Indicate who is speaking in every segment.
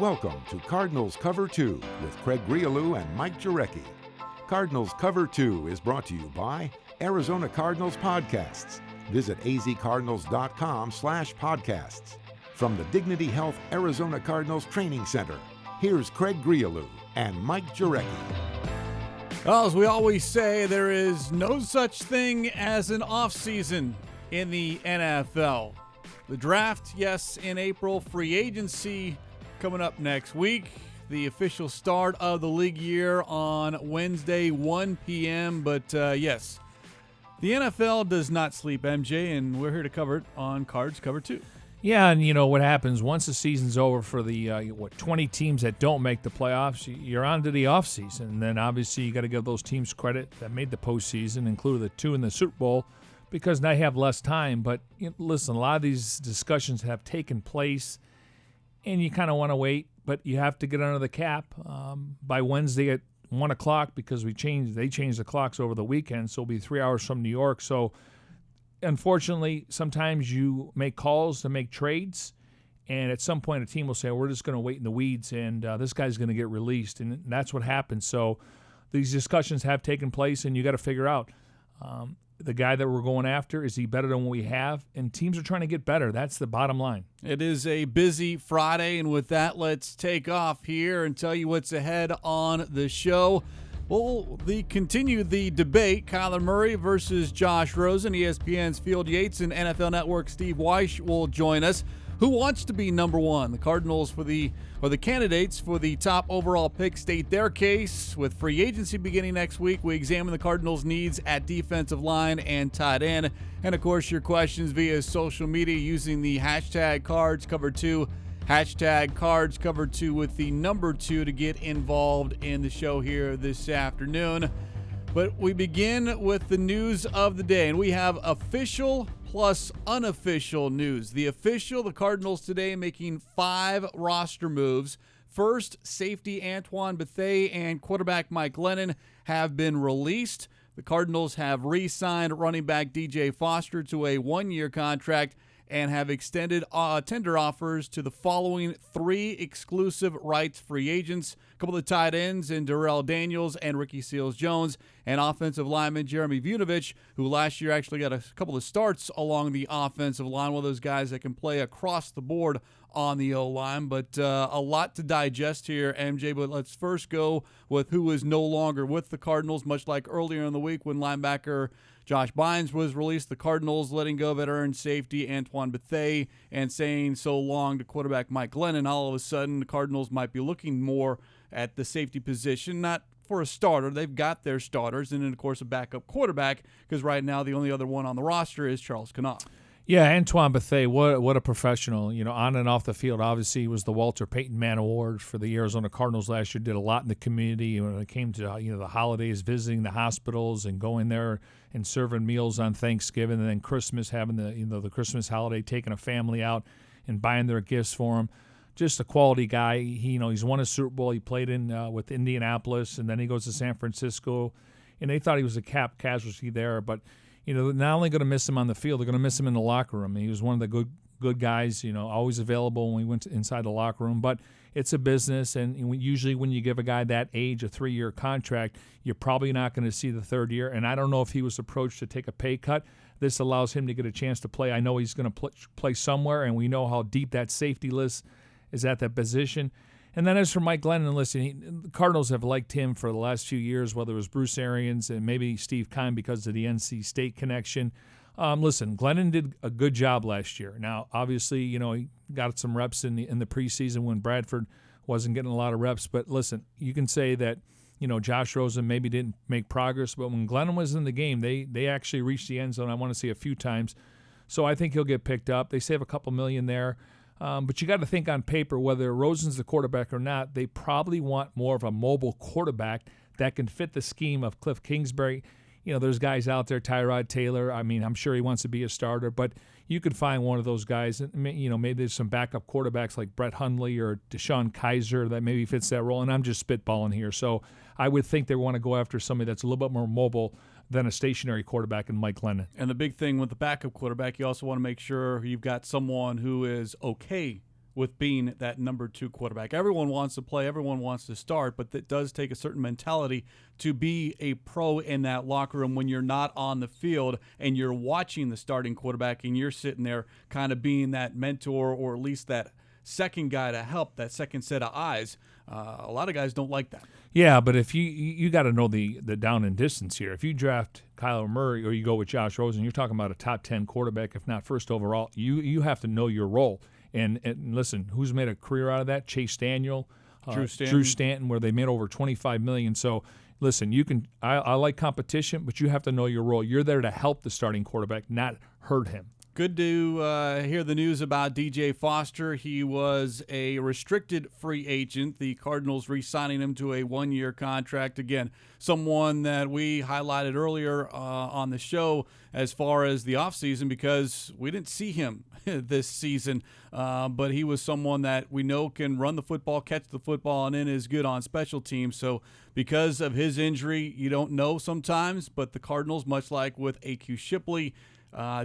Speaker 1: Welcome to Cardinals Cover 2 with Craig Grialou and Mike Jurecki. Cardinals Cover 2 is brought to you by Arizona Cardinals Podcasts. Visit azcardinals.com/podcasts. From the Dignity Health Arizona Cardinals Training Center, here's Craig Grialou and Mike Jurecki.
Speaker 2: Well, as we always say, there is no such thing as an offseason in the NFL. The draft, yes, in April. Free agency coming up next week. The official start of the league year on Wednesday, 1 p.m. But, yes, the NFL does not sleep, MJ, and we're here to cover it on Cards Cover 2.
Speaker 3: Yeah, and you know what happens once the season's over for the 20 teams that don't make the playoffs, you're on to the offseason. And then obviously you got to give those teams credit that made the postseason, including the two in the Super Bowl, because now you have less time. But listen, a lot of these discussions have taken place, and you kind of want to wait, but you have to get under the cap by Wednesday at 1 o'clock because they changed the clocks over the weekend, so it'll be 3 hours from New York. So unfortunately, sometimes you make calls to make trades, and at some point a team will say, we're just going to wait in the weeds, and this guy's going to get released, and that's what happens. So these discussions have taken place, and you got to figure out the guy that we're going after, is he better than what we have? And teams are trying to get better. That's the bottom line.
Speaker 2: It is a busy Friday, and with that, let's take off here and tell you what's ahead on the show. We'll continue the debate, Kyler Murray versus Josh Rosen. ESPN's Field Yates and NFL Network Steve Wyche will join us. Who wants to be number one? The Cardinals the candidates for the top overall pick state their case. With free agency beginning next week, we examine the Cardinals' needs at defensive line and tight end. And, of course, your questions via social media using the hashtag CardsCover2. Hashtag CardsCover2 with the number 2 to get involved in the show here this afternoon. But we begin with the news of the day, and we have official plus unofficial news. The official, the Cardinals today making 5 roster moves. First, safety Antoine Bethea and quarterback Mike Glennon have been released. The Cardinals have re-signed running back DJ Foster to a 1-year contract and have extended tender offers to the following 3 exclusive rights free agents, a couple of tight ends in Darrell Daniels and Ricky Seals-Jones, and offensive lineman Jeremy Vunovich, who last year actually got a couple of starts along the offensive line, one of those guys that can play across the board on the O-line. But a lot to digest here, MJ, but let's first go with who is no longer with the Cardinals, much like earlier in the week when linebacker Josh Bynes was released. The Cardinals letting go veteran safety Antoine Bethea and saying so long to quarterback Mike Glennon. All of a sudden, the Cardinals might be looking more at the safety position, not for a starter. They've got their starters, and then, of course, a backup quarterback, because right now the only other one on the roster is Charles Knopf.
Speaker 3: Yeah, Antoine Bethea, what a professional. You know, on and off the field, obviously, he was the Walter Payton Man Award for the Arizona Cardinals last year. Did a lot in the community when it came to the holidays, visiting the hospitals and going there and serving meals on Thanksgiving, and then Christmas, having the Christmas holiday, taking a family out and buying their gifts for them. Just a quality guy. He's won a Super Bowl. He played in with Indianapolis, and then he goes to San Francisco, and they thought he was a cap casualty there, but not only going to miss him on the field, they're going to miss him in the locker room. He was one of the good guys, always available when we went inside the locker room. But it's a business, and usually when you give a guy that age a 3-year contract, you're probably not going to see the third year. And I don't know if he was approached to take a pay cut. This allows him to get a chance to play. I know he's going to play somewhere, and we know how deep that safety list is at that position. And then as for Mike Glennon, listen, the Cardinals have liked him for the last few years, whether it was Bruce Arians and maybe Steve Keim because of the NC State connection. Listen, Glennon did a good job last year. Now, obviously, he got some reps in the preseason when Bradford wasn't getting a lot of reps. But listen, you can say that, Josh Rosen maybe didn't make progress, but when Glennon was in the game, they actually reached the end zone, I want to say a few times. So I think he'll get picked up. They save a couple million there. But you got to think on paper, whether Rosen's the quarterback or not, they probably want more of a mobile quarterback that can fit the scheme of Cliff Kingsbury. There's guys out there, Tyrod Taylor. I mean, I'm sure he wants to be a starter, but you could find one of those guys. Maybe there's some backup quarterbacks like Brett Hundley or Deshaun Kaiser that maybe fits that role. And I'm just spitballing here. So I would think they want to go after somebody that's a little bit more mobile than a stationary quarterback in Mike Glennon.
Speaker 2: And the big thing with the backup quarterback, you also want to make sure you've got someone who is okay with being that number 2 quarterback. Everyone wants to play, everyone wants to start, but it does take a certain mentality to be a pro in that locker room when you're not on the field and you're watching the starting quarterback and you're sitting there kind of being that mentor or at least that second guy to help, that second set of eyes. A lot of guys don't like that.
Speaker 3: Yeah, but if you got to know the down and distance here. If you draft Kyler Murray or you go with Josh Rosen, you're talking about a top 10 quarterback, if not first overall. You have to know your role. And listen, who's made a career out of that? Chase Daniel, Drew Stanton, where they made over $25 million. So listen, you can. I like competition, but you have to know your role. You're there to help the starting quarterback, not hurt him.
Speaker 2: Good to hear the news about DJ Foster. He was a restricted free agent. The Cardinals re-signing him to a 1-year contract. Again, someone that we highlighted earlier on the show as far as the offseason because we didn't see him this season. But he was someone that we know can run the football, catch the football, and then is good on special teams. So because of his injury, you don't know sometimes. But the Cardinals, much like with A.Q. Shipley,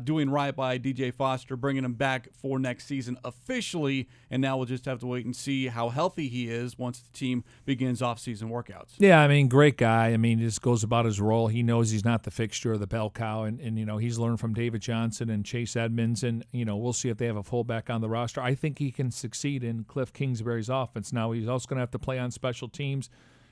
Speaker 2: doing right by DJ Foster, bringing him back for next season officially, and now we'll just have to wait and see how healthy he is once the team begins off-season workouts.
Speaker 3: Yeah, I mean, great guy. I mean, just goes about his role. He knows he's not the fixture or the bell cow, and he's learned from David Johnson and Chase Edmonds, and, we'll see if they have a fullback on the roster. I think he can succeed in Cliff Kingsbury's offense. Now, he's also going to have to play on special teams.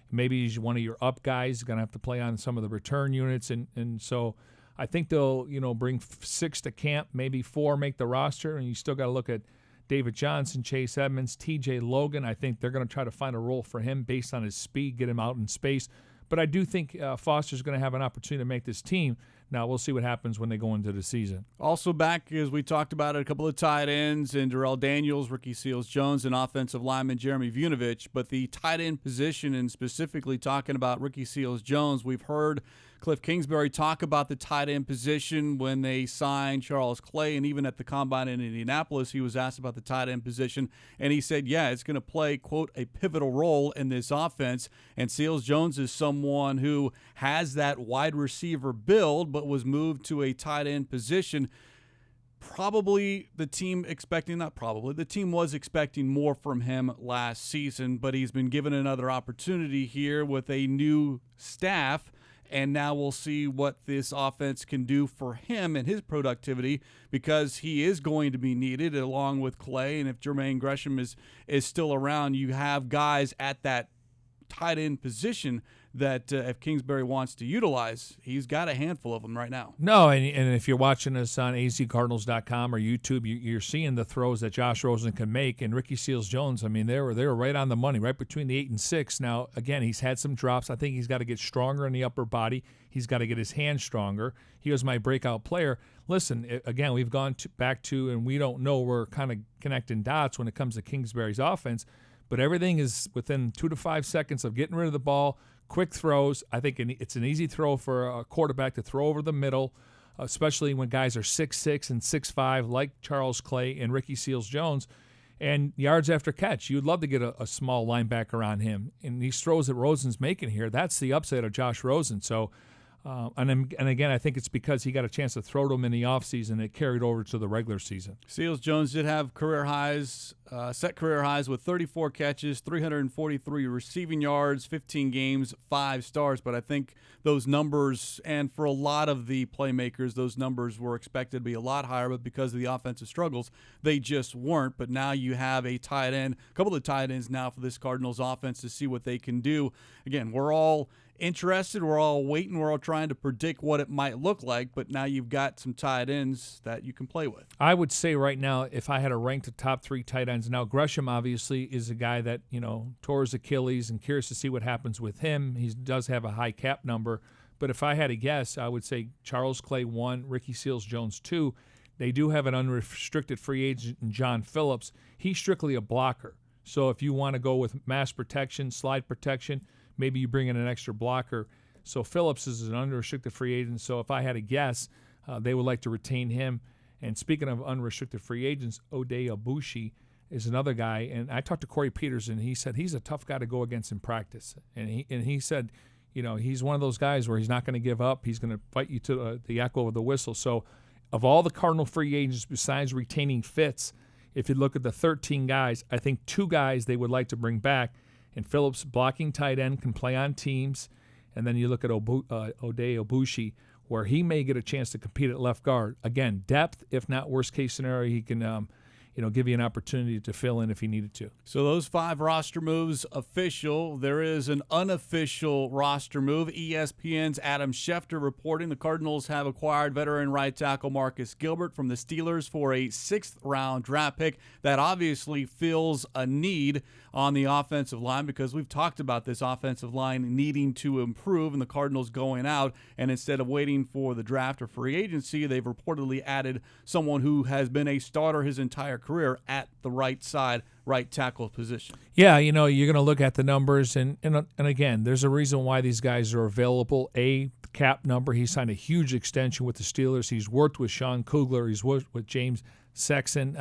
Speaker 3: Maybe he's one of your up guys. He's going to have to play on some of the return units, and so I think they'll, bring 6 to camp, maybe 4 make the roster, and you still got to look at David Johnson, Chase Edmonds, TJ Logan. I think they're going to try to find a role for him based on his speed, get him out in space. But I do think Foster's going to have an opportunity to make this team. Now, we'll see what happens when they go into the season.
Speaker 2: Also back, as we talked about it, a couple of tight ends, and Darrell Daniels, Ricky Seals-Jones, and offensive lineman Jeremy Vunovich. But the tight end position, and specifically talking about Ricky Seals-Jones, we've heard Cliff Kingsbury talk about the tight end position when they signed Charles Clay, and even at the Combine in Indianapolis, he was asked about the tight end position, and he said, yeah, it's going to play, quote, a pivotal role in this offense, and Seals-Jones is someone who has that wide receiver build, but was moved to a tight end position. The team was expecting more from him last season, but he's been given another opportunity here with a new staff. And now we'll see what this offense can do for him and his productivity because he is going to be needed along with Clay. And if Jermaine Gresham is still around, you have guys at that tight end position that if Kingsbury wants to utilize, he's got a handful of them right now.
Speaker 3: No, and if you're watching us on azcardinals.com or YouTube, you're seeing the throws that Josh Rosen can make. And Ricky Seals-Jones, I mean, they were right on the money, right between the 8 and 6. Now, again, he's had some drops. I think he's got to get stronger in the upper body. He's got to get his hands stronger. He was my breakout player. Listen, again, we've gone back to, and we don't know, we're kind of connecting dots when it comes to Kingsbury's offense, but everything is within 2 to 5 seconds of getting rid of the ball. Quick throws. I think it's an easy throw for a quarterback to throw over the middle, especially when guys are 6'6" and 6'5", like Charles Clay and Ricky Seals-Jones. And yards after catch, you'd love to get a small linebacker on him. And these throws that Rosen's making here, that's the upside of Josh Rosen. So, and again, I think it's because he got a chance to throw to him in the offseason. It carried over to the regular season.
Speaker 2: Seals-Jones did have set career highs with 34 catches, 343 receiving yards, 15 games, 5 stars. But I think those numbers, and for a lot of the playmakers, those numbers were expected to be a lot higher, but because of the offensive struggles, they just weren't. But now you have a couple of tight ends now for this Cardinals offense to see what they can do. Again, we're all interested, we're all waiting, we're all trying to predict what it might look like, but now you've got some tight ends that you can play with.
Speaker 3: I would say right now, if I had to rank the top 3 tight ends, now Gresham obviously is a guy that, tore his Achilles, and curious to see what happens with him. He does have a high cap number, but if I had to guess, I would say Charles Clay 1, Ricky Seals-Jones 2. They do have an unrestricted free agent in John Phillips. He's strictly a blocker. So if you want to go with mass protection, slide protection, maybe you bring in an extra blocker. So Phillips is an unrestricted free agent. So if I had to guess, they would like to retain him. And speaking of unrestricted free agents, Ode Abushi is another guy. And I talked to Corey Peterson. He said he's a tough guy to go against in practice. And he said, he's one of those guys where he's not going to give up. He's going to fight you to the echo of the whistle. So of all the Cardinal free agents besides retaining Fitz, if you look at the 13 guys, I think 2 guys they would like to bring back. And Phillips, blocking tight end, can play on teams. And then you look at Ode Obushi, where he may get a chance to compete at left guard. Again, depth, if not worst case scenario, he can give you an opportunity to fill in if he needed to.
Speaker 2: So those 5 roster moves official. There is an unofficial roster move. ESPN's Adam Schefter reporting the Cardinals have acquired veteran right tackle Marcus Gilbert from the Steelers for a 6th-round draft pick. That obviously fills a need on the offensive line because we've talked about this offensive line needing to improve and the Cardinals going out. And instead of waiting for the draft or free agency, they've reportedly added someone who has been a starter his entire career at the right side, right tackle position.
Speaker 3: Yeah, you're going to look at the numbers, and again, there's a reason why these guys are available. A, cap number. He signed a huge extension with the Steelers. He's worked with Sean Kugler. He's worked with James Sexton,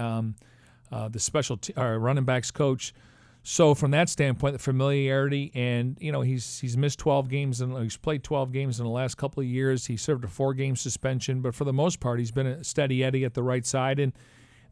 Speaker 3: the special running backs coach. So from that standpoint, the familiarity, and he's missed 12 games and he's played 12 games in the last couple of years. He served a 4-game suspension, but for the most part, he's been a steady Eddie at the right side. And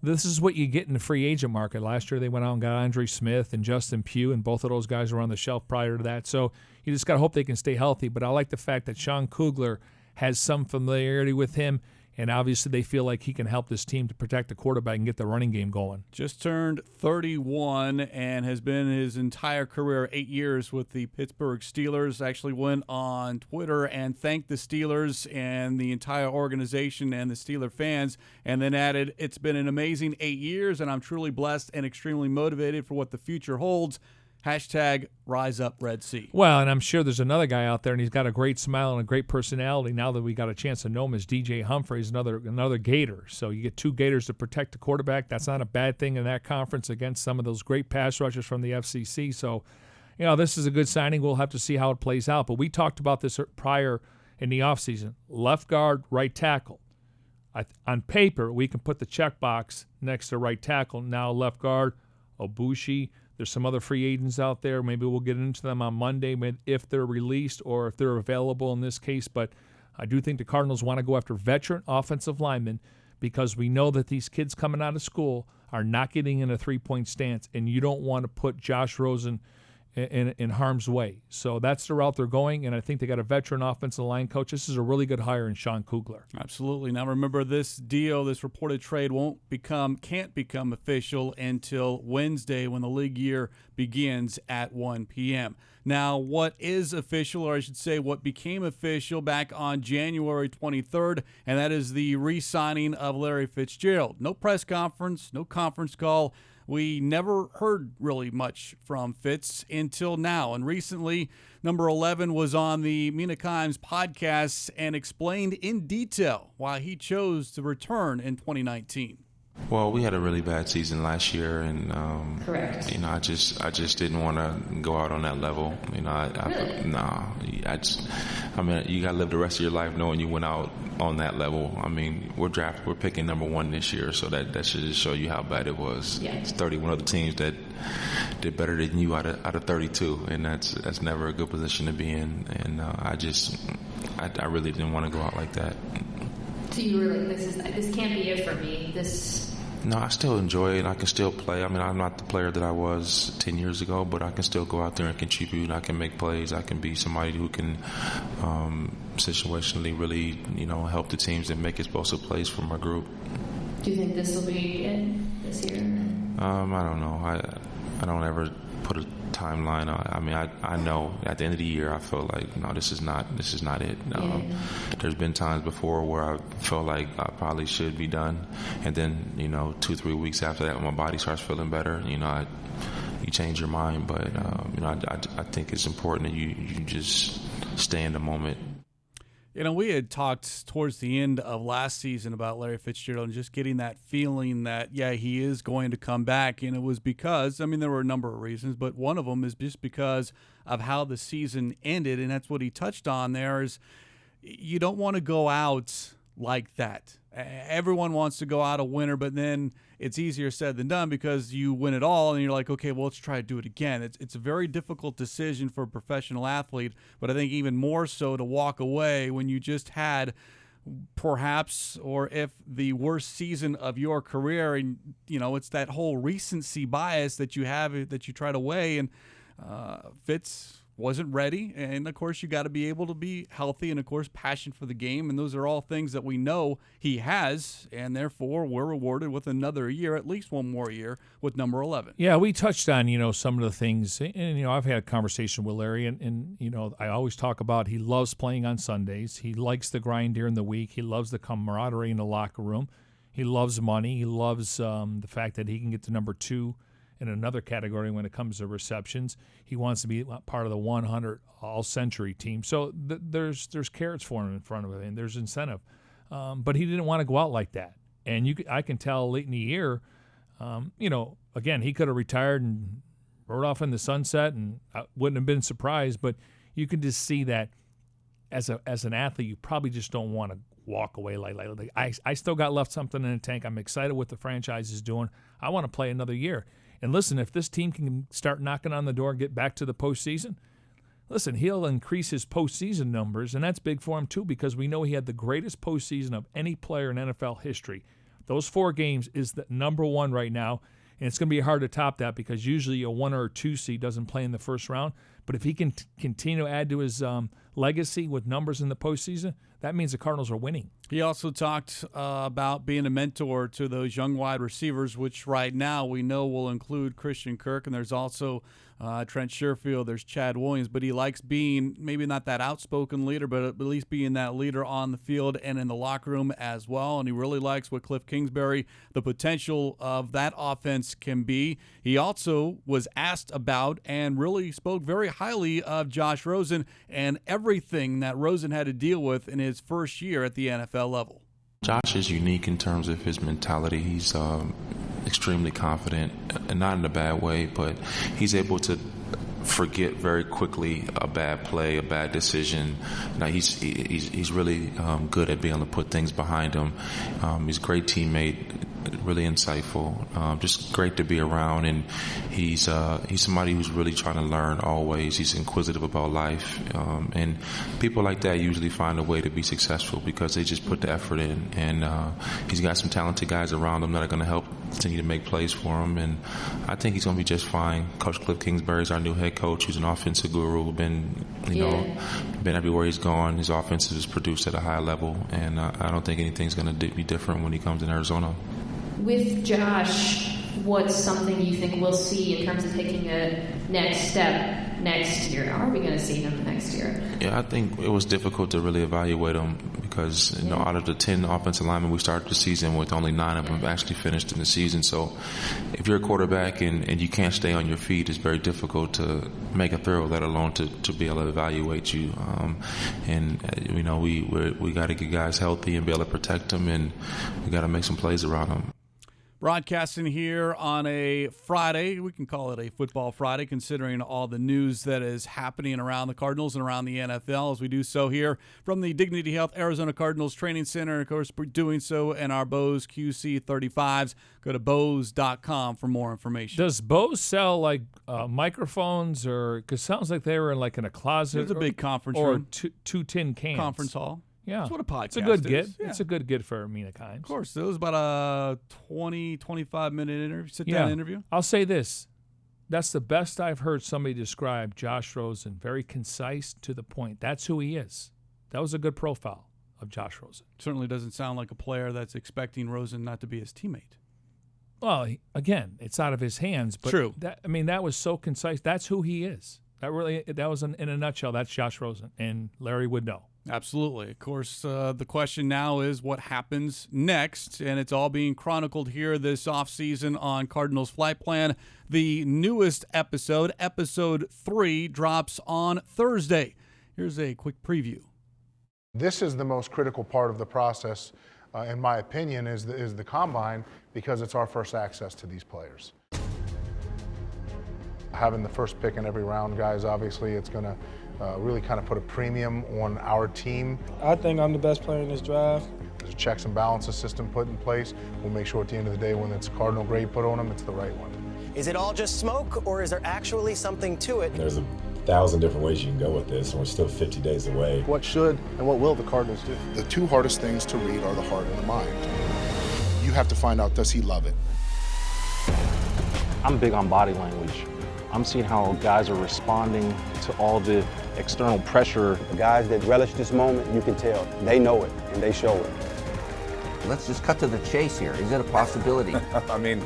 Speaker 3: this is what you get in the free agent market. Last year they went out and got Andre Smith and Justin Pugh, and both of those guys were on the shelf prior to that. So you just got to hope they can stay healthy. But I like the fact that Sean Kugler has some familiarity with him, and obviously they feel like he can help this team to protect the quarterback and get the running game going.
Speaker 2: Just turned 31 and has been his entire career 8 years with the Pittsburgh Steelers. Actually went on Twitter and thanked the Steelers and the entire organization and the Steeler fans, and then added, "It's been an amazing 8 years, and I'm truly blessed and extremely motivated for what the future holds. Hashtag Rise Up Red Sea."
Speaker 3: Well, and I'm sure there's another guy out there, and he's got a great smile and a great personality. Now that we got a chance to know him, as DJ Humphries, another Gator. So you get 2 Gators to protect the quarterback. That's not a bad thing in that conference against some of those great pass rushers from the FCC. So, this is a good signing. We'll have to see how it plays out. But we talked about this prior in the offseason. Left guard, right tackle. On paper, we can put the checkbox next to right tackle. Now left guard, Obushi. There's some other free agents out there. Maybe we'll get into them on Monday if they're released or if they're available in this case. But I do think the Cardinals want to go after veteran offensive linemen because we know that these kids coming out of school are not getting in a 3-point stance, and you don't want to put Josh Rosen in harm's way. So that's the route they're going, and I think they got a veteran offensive line coach. This is a really good hire in Sean Kugler.
Speaker 2: Absolutely. Now remember, this deal, this reported trade can't become official until Wednesday when the league year begins at 1 p.m. Now, what is official, or I should say what became official back on January 23rd, and that is the re-signing of Larry Fitzgerald. No press conference, no conference call. We never heard really much from Fitz until now. And recently, number 11 was on the Mina Kimes podcast and explained in detail why he chose to return in 2019.
Speaker 4: Well, we had a really bad season last year, and
Speaker 5: correct.
Speaker 4: I just didn't want to go out on that level.
Speaker 5: Really?
Speaker 4: You got to live the rest of your life knowing you went out on that level. I mean, we're picking number 1 this year, so that should just show you how bad it was.
Speaker 5: Yeah.
Speaker 4: It's 31 other teams that did better than you out of 32, and that's never a good position to be in. And I really didn't want to go out like that.
Speaker 5: So you were like, this can't be it for me.
Speaker 4: No, I still enjoy it. I can still play. I mean, I'm not the player that I was 10 years ago, but I can still go out there and contribute. I can make plays. I can be somebody who can situationally really, help the teams and make explosive plays for my group.
Speaker 5: Do you think this will be it this year?
Speaker 4: I don't know. I don't ever put a timeline on. I mean, I know at the end of the year I feel like no, this is not it. There's been times before where I felt like I probably should be done, and then 2-3 weeks after that, when my body starts feeling better, you change your mind. But I think it's important that you just stay in the moment.
Speaker 2: We had talked towards the end of last season about Larry Fitzgerald and just getting that feeling that, he is going to come back. And it was because, there were a number of reasons, but one of them is just because of how the season ended. And that's what he touched on there is you don't want to go out like that. Everyone wants to go out a winner, but then it's easier said than done because you win it all and you're like, okay, well, let's try to do it again. It's a very difficult decision for a professional athlete, but I think even more so to walk away when you just had perhaps, or if the worst season of your career, and it's that whole recency bias that you have that you try to weigh, and Fitz wasn't ready, and of course you got to be able to be healthy, and of course passion for the game, and those are all things that we know he has, and therefore we're rewarded with another year, at least one more year with number 11.
Speaker 3: Yeah, we touched on some of the things, and I've had a conversation with Larry, and I always talk about he loves playing on Sundays, he likes the grind during the week, he loves the camaraderie in the locker room, he loves money, he loves the fact that he can get to number 2 in another category when it comes to receptions. He wants to be part of the 100 all-century team. So there's carrots for him in front of him, and there's incentive. But he didn't want to go out like that. And I can tell late in the year, again, he could have retired and rode off in the sunset, and I wouldn't have been surprised. But you can just see that as an athlete, you probably just don't want to walk away like I still got left something in the tank. I'm excited what the franchise is doing. I want to play another year. And listen, if this team can start knocking on the door and get back to the postseason, listen, he'll increase his postseason numbers, and that's big for him too because we know he had the greatest postseason of any player in NFL history. Those 4 games is the number 1 right now, and it's going to be hard to top that because usually a 1 or 2 seed doesn't play in the first round. But if he can continue to add to his legacy with numbers in the postseason, that means the Cardinals are winning.
Speaker 2: He also talked about being a mentor to those young wide receivers, which right now we know will include Christian Kirk, and there's also Trent Sherfield, there's Chad Williams, but he likes being maybe not that outspoken leader, but at least being that leader on the field and in the locker room as well, and he really likes what Cliff Kingsbury, the potential of that offense can be. He also was asked about and really spoke very highly of Josh Rosen and everything that Rosen had to deal with in his first year at the NFL level.
Speaker 4: Josh is unique in terms of his mentality. He's extremely confident, and not in a bad way, but he's able to forget very quickly a bad play, a bad decision. Now he's really good at being able to put things behind him. He's a great teammate, really insightful, just great to be around, and he's somebody who's really trying to learn always. He's inquisitive about life, and people like that usually find a way to be successful because they just put the effort in, and he's got some talented guys around him that are going to help continue to make plays for him, and I think he's going to be just fine. Coach Cliff Kingsbury is our new head coach, who's an offensive guru, been everywhere he's gone. His offense is produced at a high level, and I don't think anything's going to be different when he comes in Arizona.
Speaker 5: With Josh, what's something you think we'll see in terms of taking a next step next year? How are we going to see him next year?
Speaker 4: Yeah, I think it was difficult to really evaluate him because out of the 10 offensive linemen we started the season with, only 9 of them have actually finished in the season. So if you're a quarterback and you can't stay on your feet, it's very difficult to make a throw, let alone to be able to evaluate you. We got to get guys healthy and be able to protect them, and we got to make some plays around them.
Speaker 2: Broadcasting here on a Friday. We can call it a football Friday, considering all the news that is happening around the Cardinals and around the NFL, as we do so here from the Dignity Health Arizona Cardinals Training Center. And, of course, we're doing so in our Bose QC35s. Go to Bose.com for more information.
Speaker 3: Does Bose sell, microphones, or because it sounds like they were in a closet?
Speaker 2: There's a big conference
Speaker 3: room.
Speaker 2: Or
Speaker 3: two tin cans.
Speaker 2: Conference hall.
Speaker 3: Yeah.
Speaker 2: That's what a podcast is.
Speaker 3: It's a good get.
Speaker 2: Yeah.
Speaker 3: It's a good get for Mina Kimes.
Speaker 2: Of course. It was about a 20, 25-minute interview, sit-down interview.
Speaker 3: I'll say this. That's the best I've heard somebody describe Josh Rosen. Very concise, to the point. That's who he is. That was a good profile of Josh Rosen.
Speaker 2: Certainly doesn't sound like a player that's expecting Rosen not to be his teammate.
Speaker 3: Well, again, it's out of his hands. But
Speaker 2: true.
Speaker 3: That was so concise. That's who he is. That was in a nutshell. That's Josh Rosen, and Larry would know.
Speaker 2: Absolutely. Of course, the question now is what happens next, and it's all being chronicled here this offseason on Cardinals Flight Plan. The newest episode, episode 3, drops on Thursday. Here's a quick preview.
Speaker 6: This is the most critical part of the process, in my opinion, is the combine, because it's our first access to these players. Having the first pick in every round, guys, obviously it's going to really kind of put a premium on our team.
Speaker 7: I think I'm the best player in this draft.
Speaker 6: There's a checks and balances system put in place. We'll make sure at the end of the day when it's Cardinal grade put on them, it's the right one.
Speaker 8: Is it all just smoke, or is there actually something to it?
Speaker 7: There's a
Speaker 8: 1,000 different ways you can go with this, and we're still 50 days away.
Speaker 9: What should and what will the Cardinals do?
Speaker 6: The two hardest things to read are the heart and the mind. You have to find out, does he love it?
Speaker 9: I'm big on body language. I'm seeing how guys are responding to all the external pressure.
Speaker 10: The guys that relish this moment, you can tell. They know it, and they show it.
Speaker 11: Let's just cut to the chase here. Is it a possibility?
Speaker 12: I mean,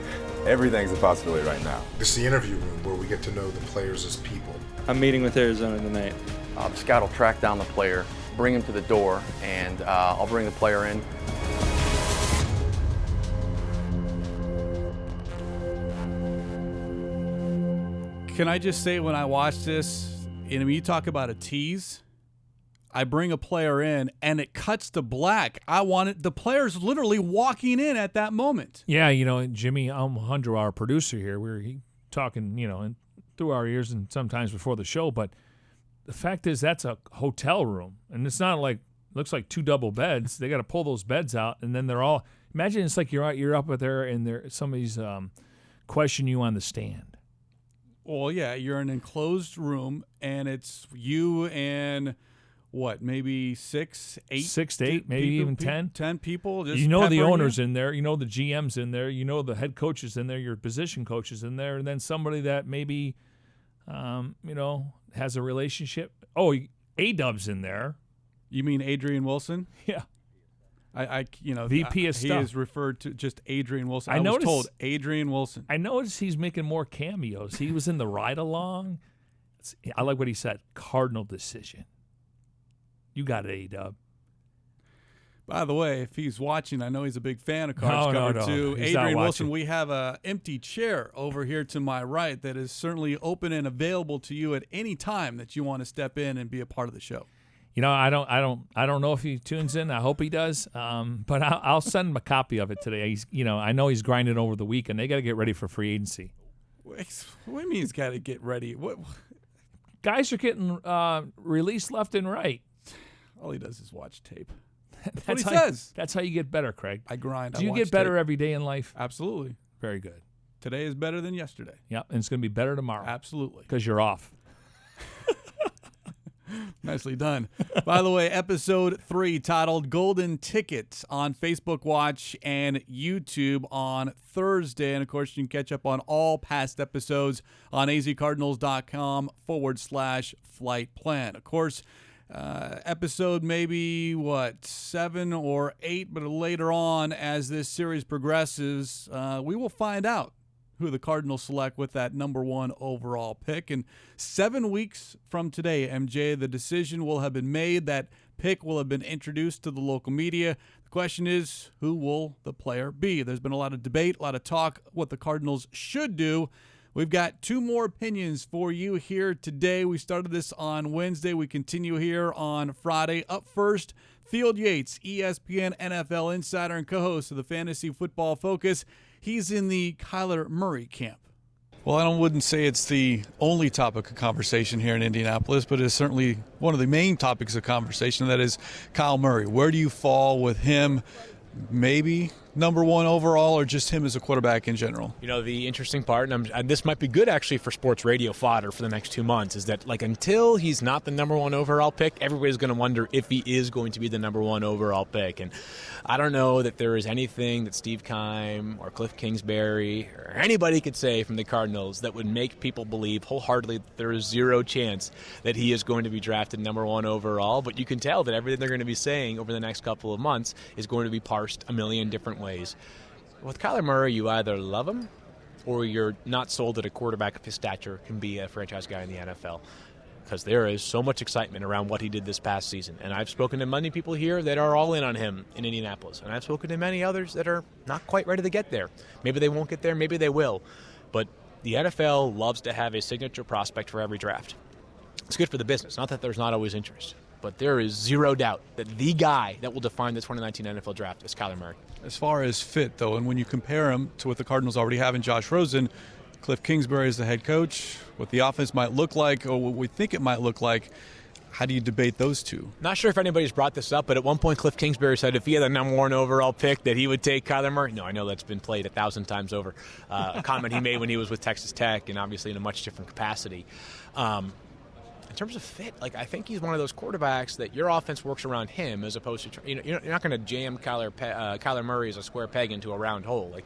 Speaker 12: everything's a possibility right now.
Speaker 6: This is the interview room where we get to know the players as people.
Speaker 13: I'm meeting with Arizona tonight.
Speaker 14: The scout will track down the player, bring him to the door, and I'll bring the player in.
Speaker 2: Can I just say, when I watch this, you talk about a tease, I bring a player in and it cuts to black. I want it. The player's literally walking in at that moment.
Speaker 3: Yeah, Jimmy Alejandro, our producer here, we were talking, through our ears and sometimes before the show, but the fact is that's a hotel room, and it's not like, looks like two double beds. They got to pull those beds out, and then they're all, imagine it's like you're up there and somebody's questioning you on the stand.
Speaker 2: Well, yeah, you're in an enclosed room, and it's you and maybe 6, 8?
Speaker 3: 6 to 8, maybe even 10.
Speaker 2: 10 people. Just
Speaker 3: the owner's in there, the GM's in there, the head coach is in there, your position coach is in there, and then somebody that maybe, has a relationship. Oh, A-Dub's in there.
Speaker 2: You mean Adrian Wilson?
Speaker 3: Yeah.
Speaker 2: VP of stuff. He is referred to just Adrian Wilson. I was told Adrian Wilson.
Speaker 3: I noticed he's making more cameos. He was in the ride-along. I like what he said. Cardinal decision. You got it, A-Dub.
Speaker 2: By the way, if he's watching, I know he's a big fan of Cards Cover too. Adrian Wilson, we have an empty chair over here to my right that is certainly open and available to you at any time that you want to step in and be a part of the show.
Speaker 3: I don't know if he tunes in. I hope he does. But I'll send him a copy of it today. He's, I know he's grinding over the weekend. They got to get ready for free agency.
Speaker 2: What do you mean he's got to get ready? What?
Speaker 3: Guys are getting released left and right.
Speaker 2: All he does is watch tape. That's what he says.
Speaker 3: That's how you get better, Craig.
Speaker 2: I grind.
Speaker 3: Do you get better every day in life?
Speaker 2: Absolutely.
Speaker 3: Very good.
Speaker 2: Today is better than yesterday.
Speaker 3: Yep, and it's going to be better tomorrow.
Speaker 2: Absolutely.
Speaker 3: Because you're off.
Speaker 2: Nicely done. By the way, episode 3 titled Golden Ticket on Facebook Watch and YouTube on Thursday. And, of course, you can catch up on all past episodes on azcardinals.com/flight plan. Of course, episode maybe, 7 or 8, but later on as this series progresses, we will find out who the Cardinals select with that number 1 overall pick. And 7 weeks from today, MJ, the decision will have been made. That pick will have been introduced to the local media. The question is, who will the player be? There's been a lot of debate, a lot of talk, what the Cardinals should do. We've got 2 more opinions for you here today. We started this on Wednesday. We continue here on Friday. Up first, Field Yates, ESPN NFL insider and co-host of the Fantasy Football Focus. He's in the Kyler Murray camp. Well, I wouldn't say it's the only topic of conversation here in Indianapolis, but it's certainly one of the main topics of conversation. That is Kyle Murray. Where do you fall with him? Maybe number 1 overall, or just him as a quarterback in general?
Speaker 15: The interesting part, and this might be good actually for sports radio fodder for the next 2 months, is that until he's not the number 1 overall pick, everybody's going to wonder if he is going to be the number 1 overall pick. And I don't know that there is anything that Steve Keim or Cliff Kingsbury or anybody could say from the Cardinals that would make people believe wholeheartedly that there is zero chance that he is going to be drafted number 1 overall. But you can tell that everything they're going to be saying over the next couple of months is going to be parsed a million different ways. With Kyler Murray, you either love him or you're not sold that a quarterback of his stature can be a franchise guy in the NFL, because there is so much excitement around what he did this past season. And I've spoken to many people here that are all in on him in Indianapolis, and I've spoken to many others that are not quite ready to get there. Maybe they won't get there, maybe they will. But the NFL loves to have a signature prospect for every draft. It's good for the business, not that there's not always interest. But there is zero doubt that the guy that will define the 2019 NFL draft is Kyler Murray.
Speaker 2: As far as fit, though, and when you compare him to what the Cardinals already have in Josh Rosen, Cliff Kingsbury is the head coach, what the offense might look like, or what we think it might look like, how do you debate those two?
Speaker 15: Not sure if anybody's brought this up, but at one point Cliff Kingsbury said if he had the number 1 overall pick that he would take Kyler Murray. No, I know that's been played 1,000 times over. A comment he made when he was with Texas Tech, and obviously in a much different capacity. in terms of fit, like I think he's one of those quarterbacks that your offense works around him as opposed to you're not going to jam Kyler Murray as a square peg into a round hole. Like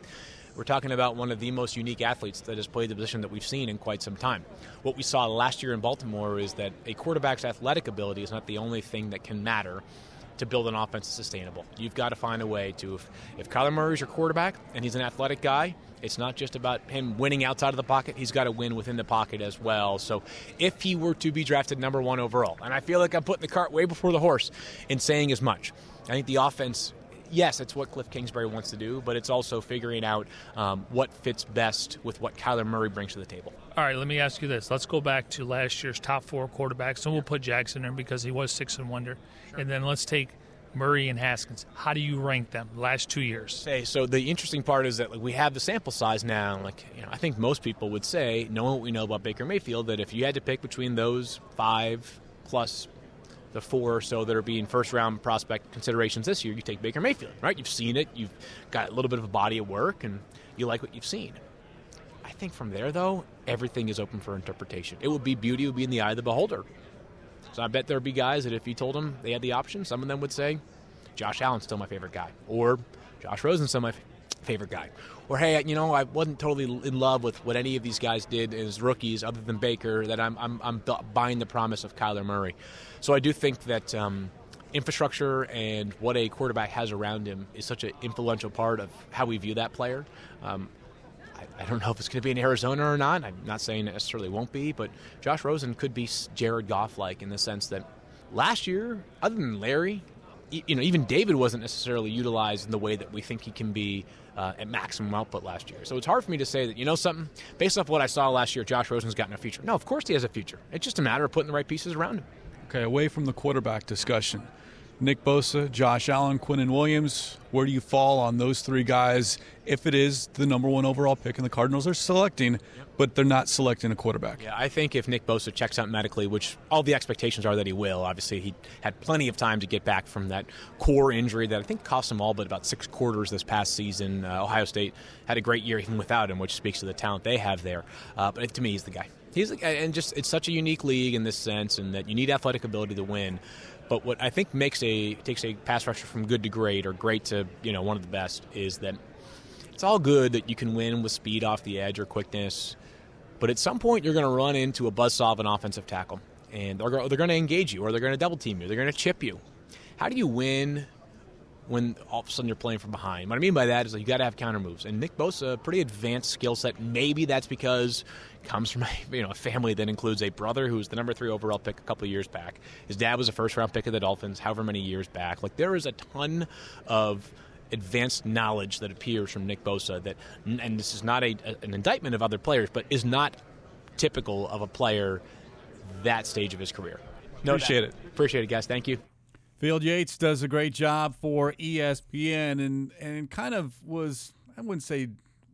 Speaker 15: we're talking about one of the most unique athletes that has played the position that we've seen in quite some time. What we saw last year in Baltimore is that a quarterback's athletic ability is not the only thing that can matter to build an offense that's sustainable. You've got to find a way to, if Kyler Murray's your quarterback and he's an athletic guy, it's not just about him winning outside of the pocket. He's got to win within the pocket as well. So if he were to be drafted number 1 overall, and I feel like I'm putting the cart way before the horse in saying as much, I think the offense, yes, it's what Cliff Kingsbury wants to do, but it's also figuring out what fits best with what Kyler Murray brings to the table.
Speaker 3: All right, let me ask you this. Let's go back to last year's top 4 quarterbacks, and we'll put Jackson in because he was 6-1. And then let's take Murray and Haskins. How do you rank them last 2 years?
Speaker 15: Hey, so the interesting part is that we have the sample size now. I think most people would say, knowing what we know about Baker Mayfield, that if you had to pick between those 5 plus the 4 or so that are being first-round prospect considerations this year, you take Baker Mayfield, right? You've seen it. You've got a little bit of a body of work, and you like what you've seen. I think from there, though, everything is open for interpretation. Beauty would be in the eye of the beholder. So I bet there would be guys that if you told them they had the option, some of them would say, Josh Allen's still my favorite guy, or Josh Rosen's still my favorite guy. Or, hey, I wasn't totally in love with what any of these guys did as rookies other than Baker, that I'm buying the promise of Kyler Murray. So I do think that infrastructure and what a quarterback has around him is such an influential part of how we view that player. I don't know if it's going to be in Arizona or not. I'm not saying it necessarily won't be, but Josh Rosen could be Jared Goff-like in the sense that last year, other than Larry, even David wasn't necessarily utilized in the way that we think he can be at maximum output last year. So it's hard for me to say that, something, based off what I saw last year, Josh Rosen's gotten a future. No, of course he has a future. It's just a matter of putting the right pieces around him.
Speaker 2: Okay, away from the quarterback discussion, Nick Bosa, Josh Allen, Quinnen Williams, where do you fall on those 3 guys if it is the number 1 overall pick and the Cardinals are selecting, but they're not selecting a quarterback?
Speaker 15: Yeah, I think if Nick Bosa checks out medically, which all the expectations are that he will, obviously he had plenty of time to get back from that core injury that I think cost him all but about 6 quarters this past season. Ohio State had a great year even without him, which speaks to the talent they have there. But to me, he's the guy. It's such a unique league in this sense, and that you need athletic ability to win. But what I think takes a pass rusher from good to great, or great to one of the best, is that it's all good that you can win with speed off the edge or quickness, but at some point you're going to run into a buzzsaw of an offensive tackle, and they're going to engage you, or they're going to double team you, they're going to chip you. How do you win when all of a sudden you're playing from behind? What I mean by that is you got to have counter moves, and Nick Bosa, a pretty advanced skill set. Maybe that's because he comes from a family that includes a brother who was the number 3 overall pick a couple of years back. His dad was a first-round pick of the Dolphins however many years back. There is a ton of advanced knowledge that appears from Nick Bosa that, and this is not an indictment of other players, but is not typical of a player that stage of his career.
Speaker 2: Appreciate it,
Speaker 15: guys. Thank you.
Speaker 2: Field Yates does a great job for ESPN and kind of was, I wouldn't say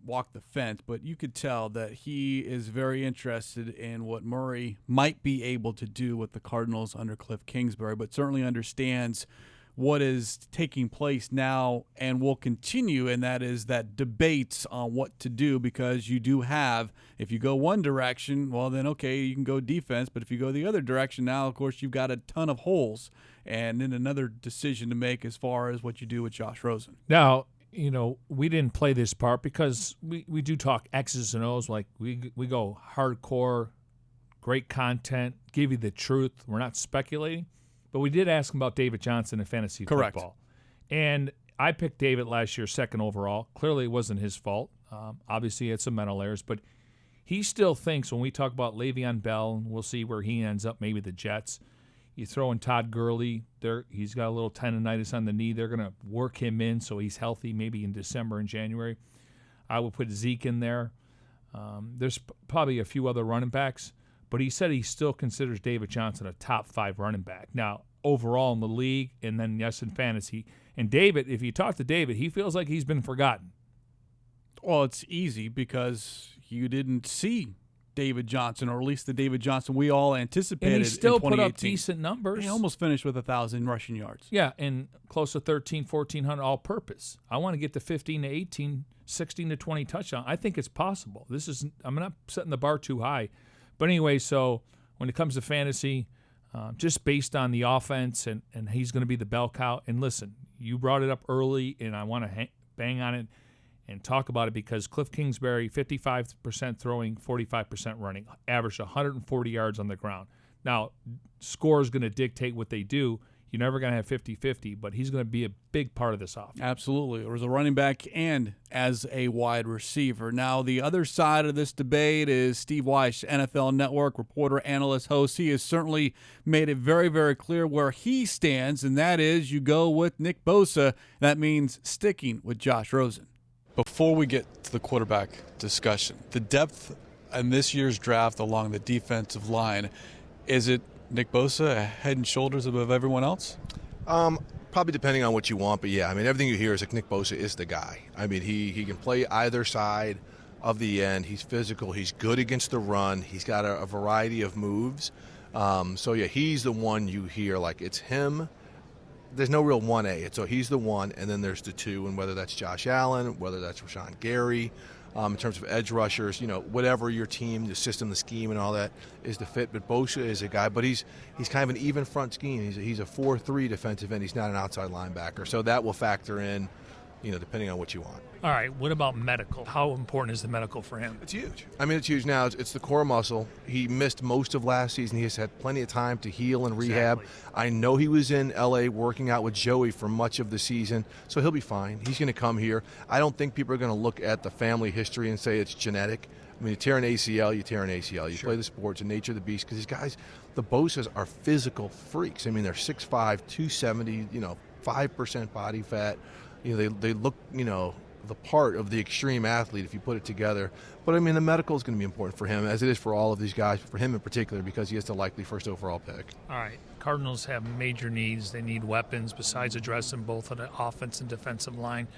Speaker 2: walk the fence, but you could tell that he is very interested in what Murray might be able to do with the Cardinals under Cliff Kingsbury, but certainly understands what is taking place now and will continue, and that is that debates on what to do, because you do have, if you go one direction, well then okay, you can go defense, but if you go the other direction now, of course, you've got a ton of holes and then another decision to make as far as what you do with Josh Rosen.
Speaker 3: Now, we didn't play this part because we do talk X's and O's, like we go hardcore, great content, give you the truth. We're not speculating. But we did ask him about David Johnson in fantasy football. And I picked David last year 2nd overall. Clearly it wasn't his fault. Obviously he had some mental errors. But he still thinks when we talk about Le'Veon Bell, and we'll see where he ends up, maybe the Jets, you throw in Todd Gurley. He's got a little tendonitis on the knee. They're going to work him in so he's healthy maybe in December and January. I would put Zeke in there. There's probably a few other running backs. But he said he still considers David Johnson a top 5 running back. Now, overall in the league, and then, yes, in fantasy. And David, if you talk to David, he feels like he's been forgotten.
Speaker 2: Well, it's easy because you didn't see David Johnson, or at least the David Johnson we all anticipated in 2018.
Speaker 3: And he still put up decent numbers.
Speaker 2: He almost finished with 1,000 rushing yards.
Speaker 3: Yeah, and close to 1,400 all-purpose. I want to get to 15 to 18, 16 to 20 touchdowns. I think it's possible. I'm not setting the bar too high. But anyway, so when it comes to fantasy, just based on the offense, and he's going to be the bell cow. And listen, you brought it up early, and I want to bang on it and talk about it because Cliff Kingsbury, 55% throwing, 45% running, averaged 140 yards on the ground. Now, score is going to dictate what they do. You're never going to have 50-50, but he's going to be a big part of this offense.
Speaker 2: Absolutely. Or as a running back and as a wide receiver. Now, the other side of this debate is Steve Wyche, NFL Network reporter, analyst, host. He has certainly made it very, very clear where he stands, and that is you go with Nick Bosa. That means sticking with Josh Rosen.
Speaker 16: Before we get to the quarterback discussion, the depth in this year's draft along the defensive line, is it Nick Bosa head and shoulders above everyone else?
Speaker 17: Probably depending on what you want, but yeah, I mean, everything you hear is like Nick Bosa is the guy. I mean, he can play either side of the end. He's physical. He's good against the run. He's got a variety of moves. So yeah, he's the one you hear like it's him. There's no real 1A. So he's the one, and then there's the two, and whether that's Josh Allen, whether that's Rashawn Gary. In terms of edge rushers, whatever your team, the system, the scheme, and all that is the fit. But Bosa is a guy, but he's kind of an even front scheme. He's a 4-3 defensive end. He's not an outside linebacker, so that will factor in, depending on what you want.
Speaker 3: All right, what about medical? How important is the medical for him?
Speaker 17: It's huge. I mean, it's huge now. It's the core muscle. He missed most of last season. He has had plenty of time to heal and rehab. Exactly. I know he was in L.A. working out with Joey for much of the season, so he'll be fine. He's going to come here. I don't think people are going to look at the family history and say it's genetic. I mean, you tear an ACL, you tear an ACL. You play the sport, it's the nature of the beast. Because these guys, the Bosas, are physical freaks. I mean, they're 6'5", 270, 5% body fat. They look, the part of the extreme athlete if you put it together. But, I mean, the medical is going to be important for him, as it is for all of these guys, but for him in particular because he is the likely first overall pick.
Speaker 3: All right. Cardinals have major needs. They need weapons besides addressing both on the offense and defensive line.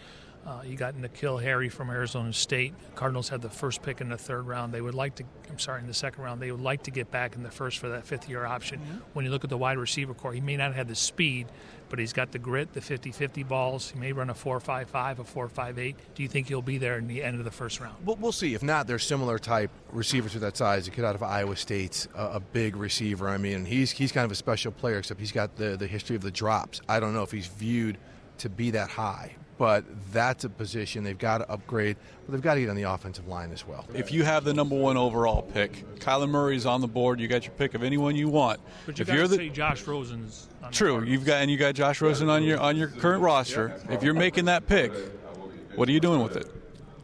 Speaker 3: You got N'Keal Harry from Arizona State. Cardinals had the first pick in the third round. They would like to, in the second round, they would like to get back in the first for that fifth-year option. Mm-hmm. When you look at the wide receiver core, he may not have the speed, but he's got the grit, the 50-50 balls. He may run a 4.55, a 4.58. Do you think he'll be there in the end of the first round?
Speaker 17: Well, we'll see. If not, there's similar type receivers to that size. A kid out of Iowa State's a big receiver. I mean, he's kind of a special player, except he's got the history of the drops. I don't know if he's viewed to be that high. But that's a position they've got to upgrade, but they've got to get on the offensive line as well.
Speaker 16: If you have the number one overall pick, Kyler Murray's on the board. You got your pick of anyone you want.
Speaker 3: But if you're say Josh Rosen's on
Speaker 16: true, you got Josh Rosen on your current roster. Yep. If you're making that pick, what are you doing with it?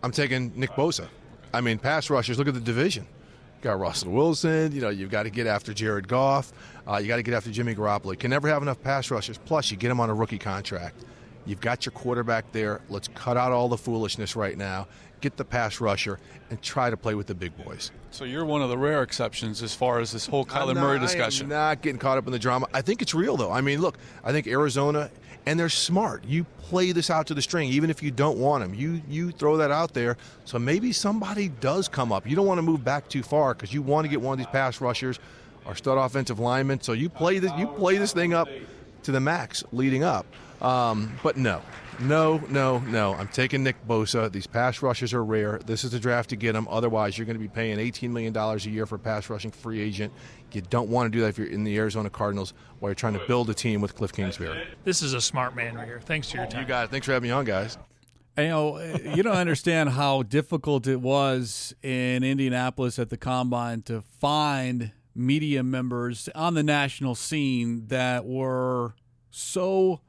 Speaker 17: I'm taking Nick Bosa. I mean, pass rushers. Look at the division. You got Russell Wilson. You've got to get after Jared Goff. You got to get after Jimmy Garoppolo. You can never have enough pass rushers. Plus, you get him on a rookie contract. You've got your quarterback there. Let's cut out all the foolishness right now, get the pass rusher, and try to play with the big boys.
Speaker 16: So you're one of the rare exceptions as far as this whole Kyler Murray discussion.
Speaker 17: I'm not getting caught up in the drama. I think it's real, though. I mean, look, I think Arizona, and they're smart. You play this out to the string, even if you don't want him. You throw that out there, so maybe somebody does come up. You don't want to move back too far because you want to get one of these pass rushers or stud offensive linemen. So you play this thing up to the max leading up. But no. I'm taking Nick Bosa. These pass rushers are rare. This is the draft to get them. Otherwise, you're going to be paying $18 million a year for a pass rushing free agent. You don't want to do that if you're in the Arizona Cardinals while you're trying to build a team with Cliff Kingsbury.
Speaker 3: This is a smart man right here. Thanks for your time.
Speaker 17: You got it. Thanks for having me on, guys.
Speaker 2: You don't understand how difficult it was in Indianapolis at the Combine to find media members on the national scene that were so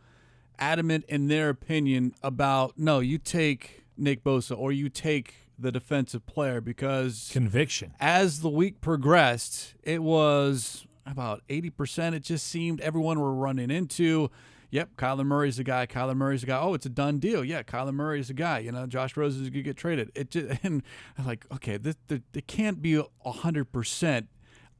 Speaker 2: adamant in their opinion about, no, you take Nick Bosa or you take the defensive player, because
Speaker 3: conviction. As
Speaker 2: the week progressed, it was about 80%. It just seemed everyone were running into, yep, Kyler Murray's the guy. Kyler Murray's the guy. Oh, it's a done deal. Yeah, Kyler Murray's the guy. Josh Rosen is going to get traded. And I'm like, okay, there can't be 100%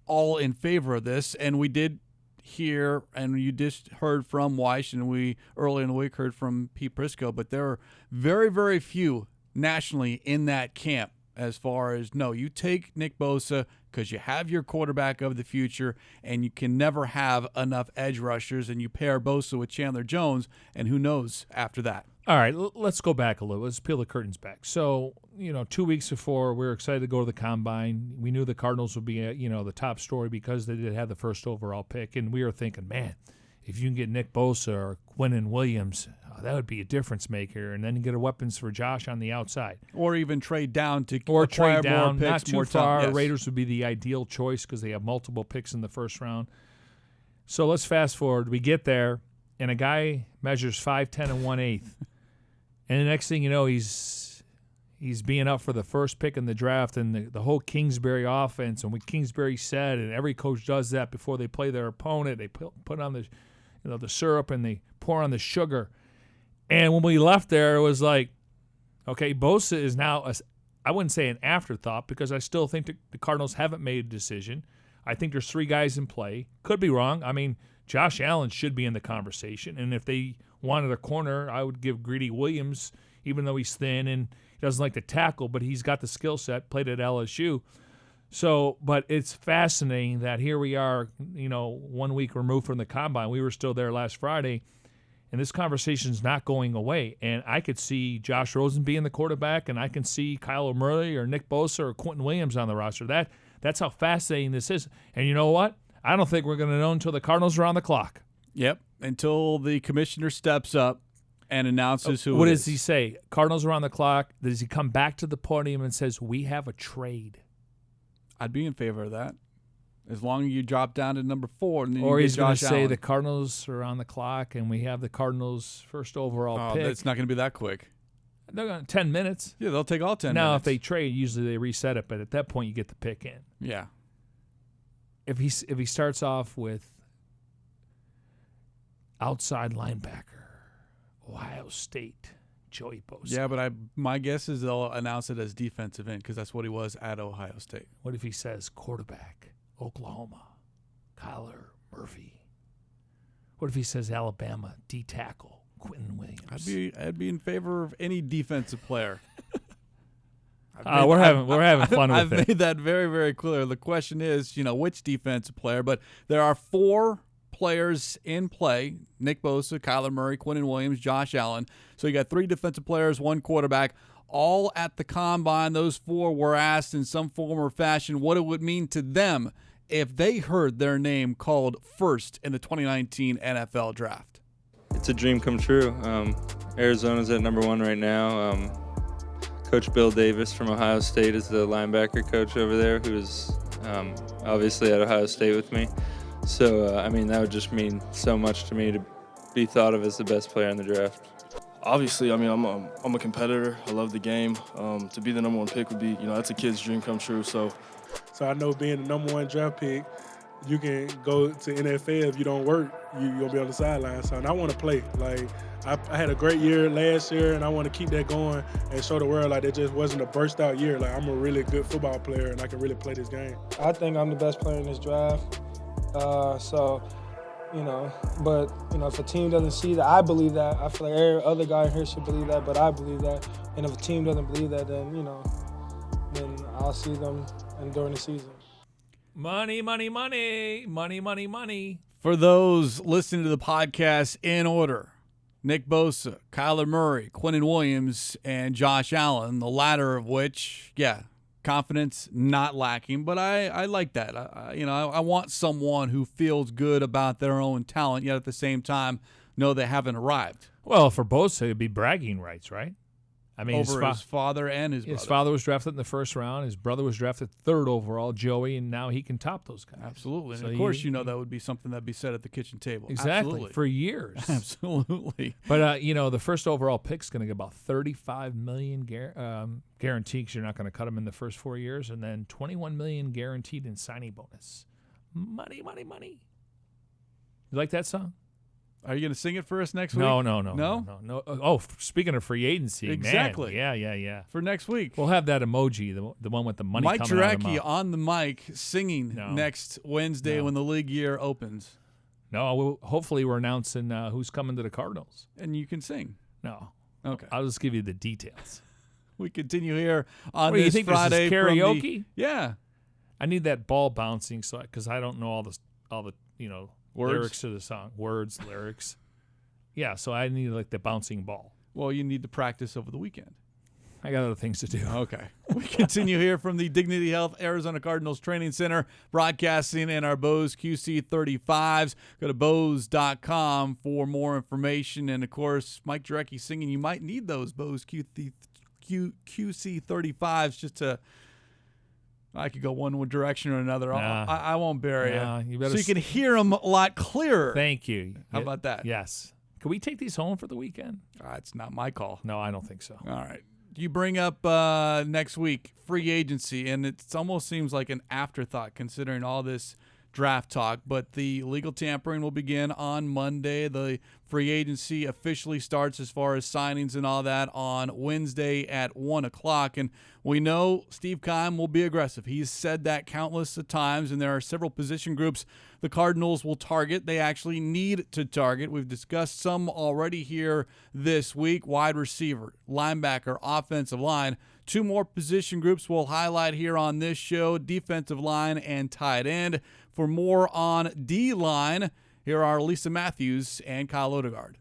Speaker 2: all in favor of this. And we did hear, and you just heard from Wyche, and we earlier in the week heard from Pete Prisco, but there are very, very few nationally in that camp as far as, no, you take Nick Bosa because you have your quarterback of the future, and you can never have enough edge rushers, and you pair Bosa with Chandler Jones, and who knows after that.
Speaker 3: All right, let's go back a little. Let's peel the curtains back. So, 2 weeks before, we were excited to go to the Combine. We knew the Cardinals would be, the top story because they did have the first overall pick. And we were thinking, man, if you can get Nick Bosa or Quinnen Williams, that would be a difference maker. And then you get weapons for Josh on the outside.
Speaker 2: Or even trade down to
Speaker 3: trade down,
Speaker 2: more picks,
Speaker 3: not too
Speaker 2: more
Speaker 3: far.
Speaker 2: time. Yes.
Speaker 3: Raiders would be the ideal choice because they have multiple picks in the first round. So let's fast forward. We get there, and a guy measures 5'10" and 1/8. And the next thing you know, he's being up for the first pick in the draft, and the whole Kingsbury offense, and what Kingsbury said, and every coach does that before they play their opponent. They put on the syrup and they pour on the sugar. And when we left there, it was like, okay, Bosa is now I wouldn't say an afterthought because I still think the Cardinals haven't made a decision. I think there's 3 guys in play. Could be wrong. I mean, Josh Allen should be in the conversation, and if they wanted a corner, I would give Greedy Williams, even though he's thin and he doesn't like to tackle, but he's got the skill set, played at LSU. So, but it's fascinating that here we are, 1 week removed from the Combine. We were still there last Friday, and this conversation's not going away. And I could see Josh Rosen being the quarterback, and I can see Kyler Murray or Nick Bosa or Quinnen Williams on the roster. That's how fascinating this is. And you know what? I don't think we're going to know until the Cardinals are on the clock.
Speaker 2: Yep, until the commissioner steps up and announces who
Speaker 3: What
Speaker 2: it
Speaker 3: does
Speaker 2: is.
Speaker 3: he say? Cardinals are on the clock. Does he come back to the podium and says, we have a trade?
Speaker 2: I'd be in favor of that. As long as you drop down to number 4. And then
Speaker 3: Or
Speaker 2: you
Speaker 3: he's
Speaker 2: get
Speaker 3: going
Speaker 2: Josh
Speaker 3: to say
Speaker 2: Allen.
Speaker 3: the Cardinals are on the clock and we have the Cardinals' first overall pick.
Speaker 2: It's not going to be that quick.
Speaker 3: They're going 10 minutes.
Speaker 2: Yeah, they'll take all 10
Speaker 3: now,
Speaker 2: minutes.
Speaker 3: if they trade, usually they reset it, but at that point you get the pick in.
Speaker 2: Yeah.
Speaker 3: If he starts off with outside linebacker, Ohio State, Joey Bosa.
Speaker 2: Yeah, but my guess is they'll announce it as defensive end because that's what he was at Ohio State.
Speaker 3: What if he says quarterback, Oklahoma, Kyler Murphy? What if he says Alabama, D tackle, Quinnen Williams?
Speaker 2: I'd be in favor of any defensive player.
Speaker 3: We're having fun with
Speaker 2: I've
Speaker 3: it.
Speaker 2: made that very, very clear. The question is, which defensive player? But there are 4 players in play: Nick Bosa, Kyler Murray, Quinnen Williams, Josh Allen. So you got 3 defensive players, 1 quarterback, all at the Combine. Those 4 were asked in some form or fashion what it would mean to them if they heard their name called first in the 2019 NFL Draft.
Speaker 13: It's a dream come true. Arizona's at number 1 right now. Coach Bill Davis from Ohio State is the linebacker coach over there, who's obviously at Ohio State with me. So, that would just mean so much to me to be thought of as the best player in the draft.
Speaker 18: Obviously, I'm a competitor. I love the game. To be the number 1 pick would be, that's a kid's dream come true. So
Speaker 7: I know being the number 1 draft pick, you can go to NFL. If you don't work, you're going to be on the sideline. So, and I want to play. Like, I had a great year last year, and I want to keep that going and show the world, like, it just wasn't a burst-out year. Like, I'm a really good football player, and I can really play this game.
Speaker 19: I think I'm the best player in this draft. But if a team doesn't see that, I believe that. I feel like every other guy here should believe that, but I believe that. And if a team doesn't believe that, then I'll see them during the season.
Speaker 3: Money, money, money, money, money, money.
Speaker 2: For those listening to the podcast in order, Nick Bosa, Kyler Murray, Quinnen Williams, and Josh Allen, the latter of which, confidence not lacking, but I like that. I want someone who feels good about their own talent, yet at the same time know they haven't arrived.
Speaker 3: Well, for Bosa, it'd be bragging rights, right? I mean,
Speaker 2: his father and his brother.
Speaker 3: His father was drafted in the first round. His brother was drafted 3rd overall, Joey, and now he can top those guys.
Speaker 2: Absolutely.
Speaker 3: So
Speaker 2: and of course, that would be something that'd be said at the kitchen table.
Speaker 3: Exactly.
Speaker 2: Absolutely.
Speaker 3: For years.
Speaker 2: Absolutely.
Speaker 3: But, the first overall pick's going to get about $35 million guaranteed because you're not going to cut him in the first 4 years, and then $21 million guaranteed in signing bonus. Money, money, money. You like that song?
Speaker 2: Are you going to sing it for us next week?
Speaker 3: No.
Speaker 2: No?
Speaker 3: Oh, speaking of free agency,
Speaker 2: exactly.
Speaker 3: Man. Yeah.
Speaker 2: For next week.
Speaker 3: We'll have that emoji, the one with the money
Speaker 2: Mike
Speaker 3: coming out of the
Speaker 2: Jurecki
Speaker 3: mouth.
Speaker 2: on the mic singing next Wednesday when the league year opens.
Speaker 3: No, hopefully we're announcing who's coming to the Cardinals.
Speaker 2: And you can sing.
Speaker 3: No.
Speaker 2: Okay.
Speaker 3: I'll just give you the details.
Speaker 2: We continue here on
Speaker 3: What,
Speaker 2: this
Speaker 3: you think
Speaker 2: Friday.
Speaker 3: This is karaoke?
Speaker 2: Yeah.
Speaker 3: I need that ball bouncing because I don't know all the
Speaker 2: Words?
Speaker 3: lyrics to the song. Words, lyrics. Yeah, so I need like the bouncing ball.
Speaker 2: Well, you need to practice over the weekend.
Speaker 3: I got other things to do.
Speaker 2: Okay. We continue here from the Dignity Health Arizona Cardinals Training Center, broadcasting in our Bose QC35s. Go to Bose.com for more information. And, of course, Mike Jurecki singing, you might need those Bose QC35s just to – I could go one direction or another. I won't bury you. So you can hear them a lot clearer.
Speaker 3: Thank you.
Speaker 2: How about that?
Speaker 3: Yes. Can we take these home for the weekend?
Speaker 2: It's not my call.
Speaker 3: No, I don't think so.
Speaker 2: All right. You bring up next week free agency, and it almost seems like an afterthought considering all this draft talk, but the legal tampering will begin on Monday. The free agency officially starts as far as signings and all that on Wednesday at 1 o'clock, and we know Steve Keim will be aggressive. He's said that countless of times, and there are several position groups the Cardinals will target. They actually need to target. We've discussed some already here this week: wide receiver, linebacker, offensive line. 2 more position groups we'll highlight here on this show: defensive line and tight end. For more on D-line, here are Lisa Matthews and Kyle Odegaard.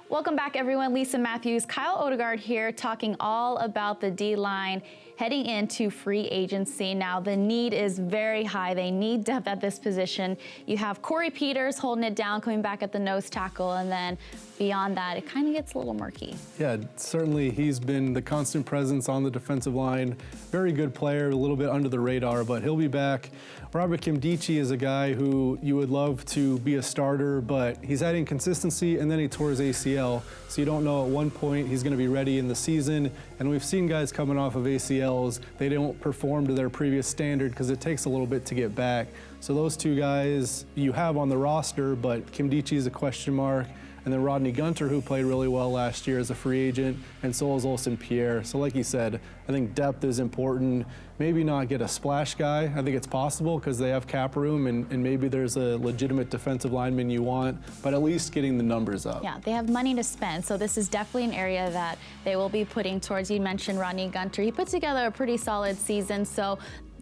Speaker 20: Welcome back, everyone. Lisa Matthews, Kyle Odegaard here, talking all about the D-line heading into free agency. Now, the need is very high. They need depth at this position. You have Corey Peters holding it down, coming back at the nose tackle, and then beyond that, it kind of gets a little murky.
Speaker 21: Yeah, certainly he's been the constant presence on the defensive line. Very good player, a little bit under the radar, but he'll be back. Robert Kimdichie is a guy who you would love to be a starter, but he's had inconsistency, and then he tore his ACL, so you don't know at one point he's going to be ready in the season. And we've seen guys coming off of ACLs, they don't perform to their previous standard because it takes a little bit to get back. So those 2 guys you have on the roster, but Kimdichie is a question mark. And then Rodney Gunter, who played really well last year as a free agent, and so is Olsen Pierre. So like you said, I think depth is important. Maybe not get a splash guy. I think it's possible because they have cap room, and maybe there's a legitimate defensive lineman you want, but at least getting the numbers up.
Speaker 20: Yeah, they have money to spend, so this is definitely an area that they will be putting towards. You mentioned Rodney Gunter. He put together a pretty solid season, so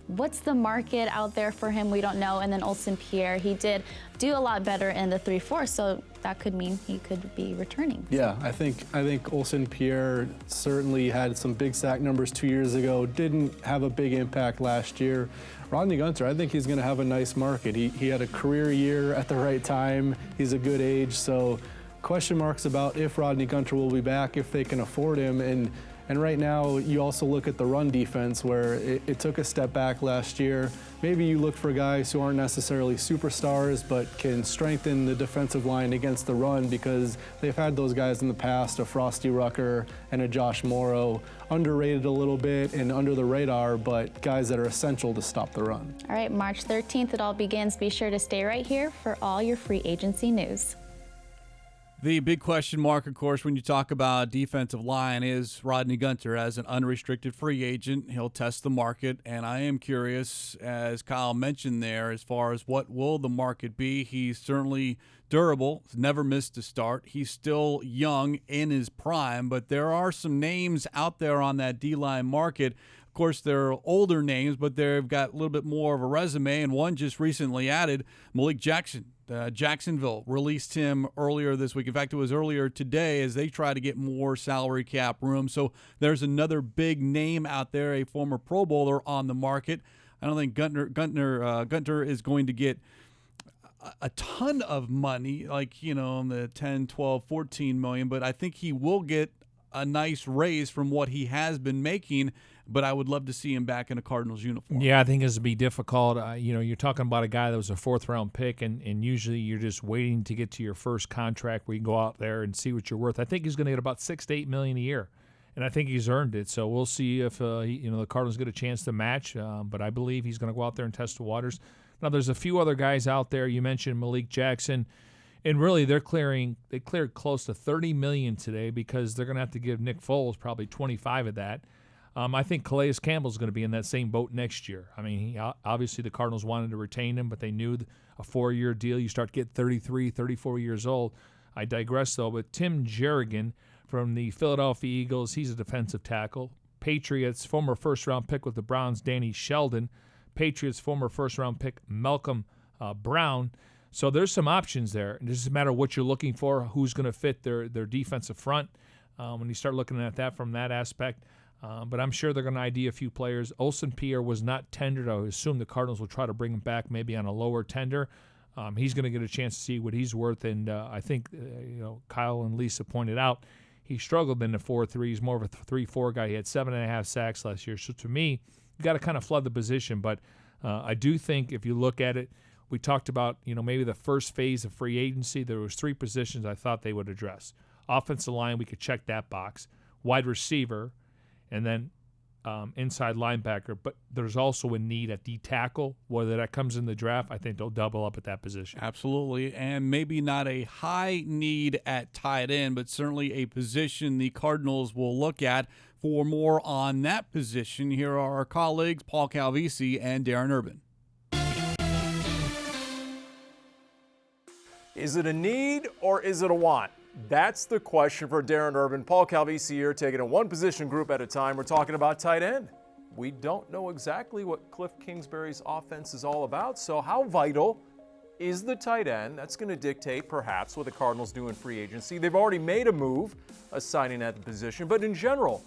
Speaker 20: what's the market out there for him? We don't know. And then Olsen Pierre, he did do a lot better in the 3-4, so that could mean he could be returning.
Speaker 21: Yeah, I think Olsen Pierre certainly had some big sack numbers 2 years ago, didn't have a big impact last year. Rodney Gunter, I think he's going to have a nice market. He had a career year at the right time. He's a good age, so question marks about if Rodney Gunter will be back, if they can afford him. And right now, you also look at the run defense where it took a step back last year. Maybe you look for guys who aren't necessarily superstars but can strengthen the defensive line against the run because they've had those guys in the past, a Frosty Rucker and a Josh Morrow, underrated a little bit and under the radar, but guys that are essential to stop the run.
Speaker 20: All right, March 13th, it all begins. Be sure to stay right here for all your free agency news.
Speaker 2: The big question mark, of course, when you talk about defensive line is Rodney Gunter as an unrestricted free agent. He'll test the market, and I am curious, as Kyle mentioned there, as far as what will the market be. He's certainly durable, never missed a start. He's still young in his prime, but there are some names out there on that D-line market. Of course, they're older names, but they've got a little bit more of a resume, and one just recently added, Malik Jackson. Jacksonville released him earlier this week. In fact, it was earlier today as they try to get more salary cap room. So there's another big name out there, a former Pro Bowler on the market. I don't think Gunter is going to get a ton of money, like, in the 10, 12, 14 million, but I think he will get a nice raise from what he has been making. But I would love to see him back in a Cardinals uniform.
Speaker 3: Yeah, I think it's be difficult. You're talking about a guy that was a 4th-round pick, and usually you're just waiting to get to your first contract where you can go out there and see what you're worth. I think he's going to get about $6 to $8 million a year, and I think he's earned it. So we'll see if the Cardinals get a chance to match. But I believe he's going to go out there and test the waters. Now, there's a few other guys out there. You mentioned Malik Jackson. And really, they cleared close to $30 million today because they're going to have to give Nick Foles probably 25 of that. I think Calais Campbell's going to be in that same boat next year. I mean, obviously the Cardinals wanted to retain him, but they knew a 4-year deal. You start getting 33, 34 years old. I digress, though. But Tim Jerrigan from the Philadelphia Eagles, he's a defensive tackle. Patriots, former first-round pick with the Browns, Danny Sheldon. Patriots, former first-round pick, Malcolm Brown. So there's some options there. It doesn't matter what you're looking for, who's going to fit their defensive front when you start looking at that from that aspect. But I'm sure they're going to ID a few players. Olsen Pierre was not tendered. I would assume the Cardinals will try to bring him back maybe on a lower tender. He's going to get a chance to see what he's worth. And I think, Kyle and Lisa pointed out, he struggled in the 4-3. He's more of a 3-4 guy. He had 7.5 sacks last year. So to me, you got to kind of flood the position. But I do think if you look at it, we talked about, maybe the first phase of free agency, there was 3 positions I thought they would address. Offensive line, we could check that box. Wide receiver, and then inside linebacker. But there's also a need at D tackle. Whether that comes in the draft, I think they'll double up at that position.
Speaker 2: Absolutely, and maybe not a high need at tight end, but certainly a position the Cardinals will look at. For more on that position, here are our colleagues Paul Calvisi and Darren Urban.
Speaker 1: Is it a need or is it a want? That's the question for Darren Urban. Paul Calvisi here, taking a one-position group at a time. We're talking about tight end. We don't know exactly what Cliff Kingsbury's offense is all about, so how vital is the tight end? That's going to dictate, perhaps, what the Cardinals do in free agency. They've already made a move, a signing at the position, but in general,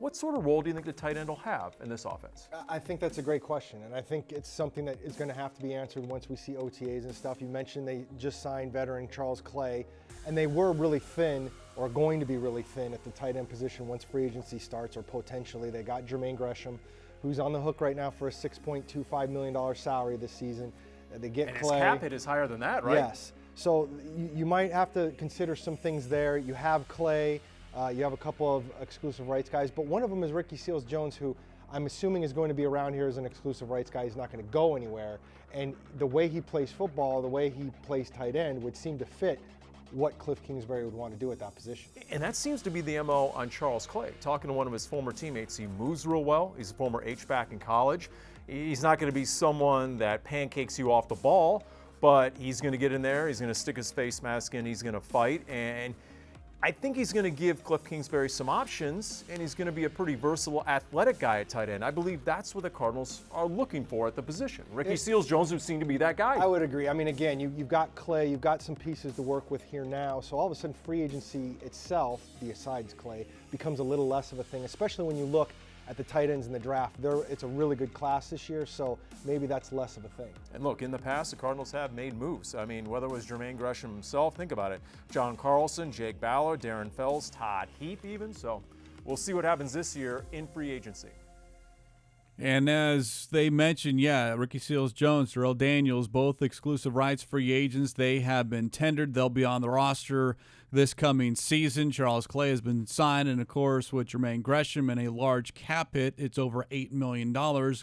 Speaker 1: what sort of role do you think the tight end will have in this offense?
Speaker 22: I think that's a great question, and I think it's something that is going to have to be answered once we see OTAs and stuff. You mentioned they just signed veteran Charles Clay, and they were really thin, or going to be really thin at the tight end position once free agency starts, or potentially. They got Jermaine Gresham, who's on the hook right now for a $6.25 million salary this season. They get
Speaker 1: and
Speaker 22: Clay.
Speaker 1: His cap hit is higher than that, right?
Speaker 22: Yes. So you might have to consider some things there. You have Clay. You have a couple of exclusive rights guys, but one of them is Ricky Seals-Jones, who I'm assuming is going to be around here as an exclusive rights guy. He's not going to go anywhere. And the way he plays football, the way he plays tight end would seem to fit what Cliff Kingsbury would want to do at that position.
Speaker 1: And that seems to be the MO on Charles Clay. Talking to one of his former teammates, he moves real well. He's a former H-back in college. He's not going to be someone that pancakes you off the ball, but he's going to get in there. He's going to stick his face mask in. He's going to fight. And I think he's going to give Cliff Kingsbury some options, and he's going to be a pretty versatile, athletic guy at tight end. I believe that's what the Cardinals are looking for at the position. Ricky Seals-Jones would seem to be that guy.
Speaker 22: I would agree. I mean, again, you've got Clay, you've got some pieces to work with here now, so all of a sudden free agency itself, besides Clay, becomes a little less of a thing, especially when you look at the tight ends in the draft. It's a really good class this year, so maybe that's less of a thing.
Speaker 1: And look, in the past, the Cardinals have made moves. I mean, whether it was Jermaine Gresham himself, think about it. John Carlson, Jake Ballard, Darren Fells, Todd Heap even. So we'll see what happens this year in free agency.
Speaker 2: And as they mentioned, Ricky Seals-Jones, Darrell Daniels, both exclusive rights free agents. They have been tendered. They'll be on the roster this coming season. Charles Clay has been signed, and of course, with Jermaine Gresham and a large cap hit, it's over $8 million.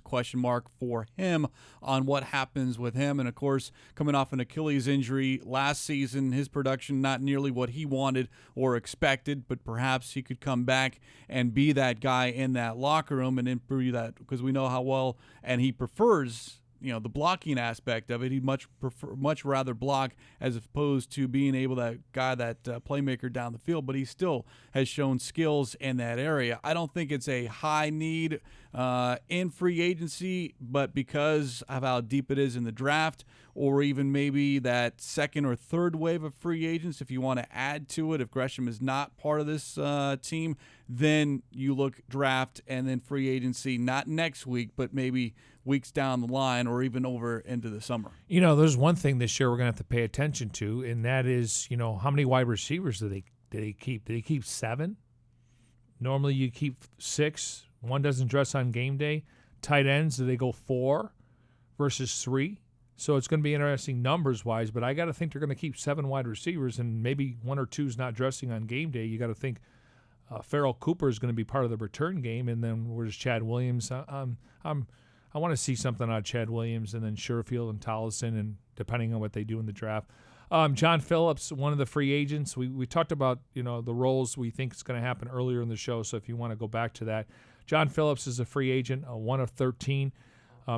Speaker 2: Question mark for him on what happens with him. And of course, coming off an Achilles injury last season, his production not nearly what he wanted or expected, but perhaps he could come back and be that guy in that locker room and improve that, because we know how well, and he prefers the blocking aspect of it. He'd much rather block as opposed to being able that playmaker down the field, but he still has shown skills in that area. I don't think it's a high need in free agency, but because of how deep it is in the draft, or even maybe that second or third wave of free agents, if you want to add to it, if Gresham is not part of this team, then you look draft and then free agency, not next week, but maybe weeks down the line or even over into the summer.
Speaker 3: There's one thing this year we're going to have to pay attention to, and that is, how many wide receivers do they keep? Did they keep 7? Normally you keep 6. One doesn't dress on game day. Tight ends, do they go 4 versus 3? So it's going to be interesting numbers-wise, but I got to think they're going to keep 7 wide receivers, and maybe 1 or 2 is not dressing on game day. You got to think Farrell Cooper is going to be part of the return game, and then where's Chad Williams? I want to see something on Chad Williams, and then Sherfield and Tollison, and depending on what they do in the draft. John Phillips, one of the free agents. We talked about the roles we think is going to happen earlier in the show, so if you want to go back to that. John Phillips is a free agent, 1 of 13.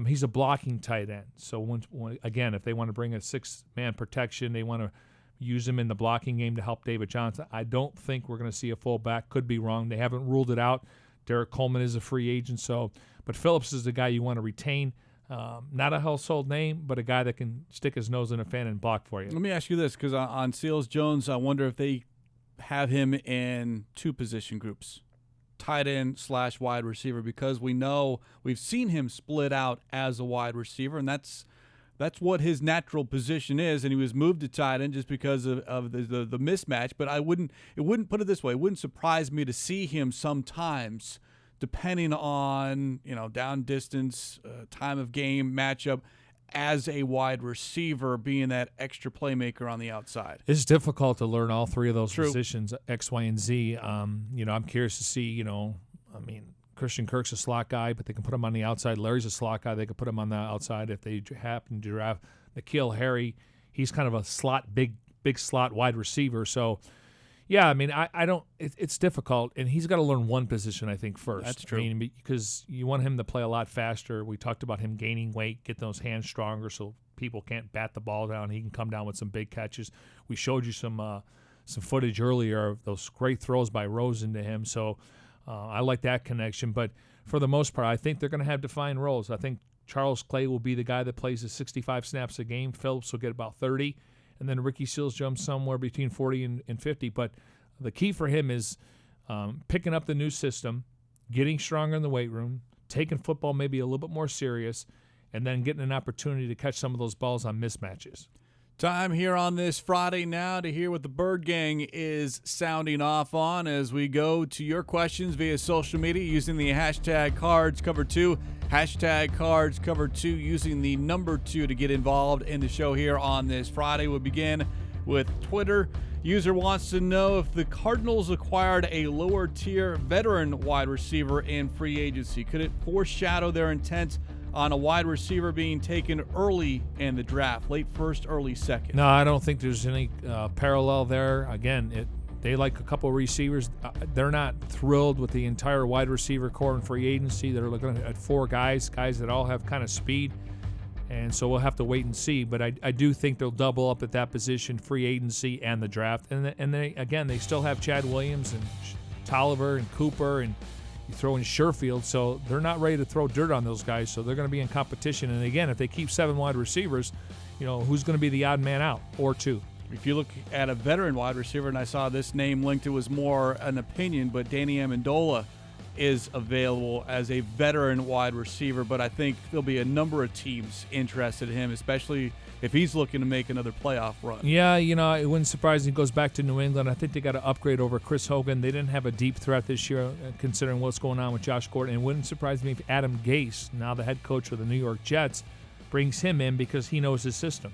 Speaker 3: He's a blocking tight end. So, again, if they want to bring a 6-man protection, they want to use him in the blocking game to help David Johnson. I don't think we're going to see a fullback. Could be wrong. They haven't ruled it out. Derek Coleman is a free agent. But Phillips is the guy you want to retain. Not a household name, but a guy that can stick his nose in a fan and block for you.
Speaker 2: Let me ask you this, because on Seals Jones, I wonder if they have him in two position groups, tight end / wide receiver, because we've seen him split out as a wide receiver, and that's what his natural position is, and he was moved to tight end just because of the mismatch. But it wouldn't put it this way, it wouldn't surprise me to see him sometimes, depending on down distance, time of game, matchup, as a wide receiver, being that extra playmaker on the outside.
Speaker 3: It's difficult to learn all three of those
Speaker 2: True.
Speaker 3: positions, X, Y, and Z. I'm curious to see, Christian Kirk's a slot guy, but they can put him on the outside. Larry's a slot guy. They could put him on the outside if they happen to draft N'Keal Harry. He's kind of a slot, big slot wide receiver. So, yeah, I don't – it's difficult, and he's got to learn one position, I think, first.
Speaker 2: That's true.
Speaker 3: Because you want him to play a lot faster. We talked about him gaining weight, get those hands stronger so people can't bat the ball down. He can come down with some big catches. We showed you some footage earlier of those great throws by Rosen to him. So I like that connection. But for the most part, I think they're going to have defined roles. I think Charles Clay will be the guy that plays the 65 snaps a game. Phillips will get about 30. And then Ricky Seals jumps somewhere between 40 and 50. But the key for him is picking up the new system, getting stronger in the weight room, taking football maybe a little bit more serious, and then getting an opportunity to catch some of those balls on mismatches.
Speaker 2: Time here on this Friday now to hear what the Bird Gang is sounding off on as we go to your questions via social media using the hashtag CardsCover2. Hashtag CardsCover2 using the number 2 to get involved in the show here on this Friday. We'll begin with Twitter. User wants to know if the Cardinals acquired a lower-tier veteran wide receiver in free agency. Could it foreshadow their intent on a wide receiver being taken early in the draft, late first, early second?
Speaker 3: No, I don't think there's any parallel there. Again, they like a couple of receivers. They're not thrilled with the entire wide receiver core in free agency. They're looking at 4 guys that all have kind of speed. And so we'll have to wait and see. But I do think they'll double up at that position, free agency and the draft. And they still have Chad Williams and Tolliver and Cooper, and you throw in Sherfield. So they're not ready to throw dirt on those guys. So they're going to be in competition. And again, if they keep 7 wide receivers, who's going to be the odd man out or 2?
Speaker 2: If you look at a veteran wide receiver, and I saw this name linked, it was more an opinion, but Danny Amendola is available as a veteran wide receiver, but I think there'll be a number of teams interested in him, especially if he's looking to make another playoff run.
Speaker 3: Yeah, it wouldn't surprise me. He goes back to New England. I think they got to upgrade over Chris Hogan. They didn't have a deep threat this year, considering what's going on with Josh Gordon. It wouldn't surprise me if Adam Gase, now the head coach of the New York Jets, brings him in because he knows his system.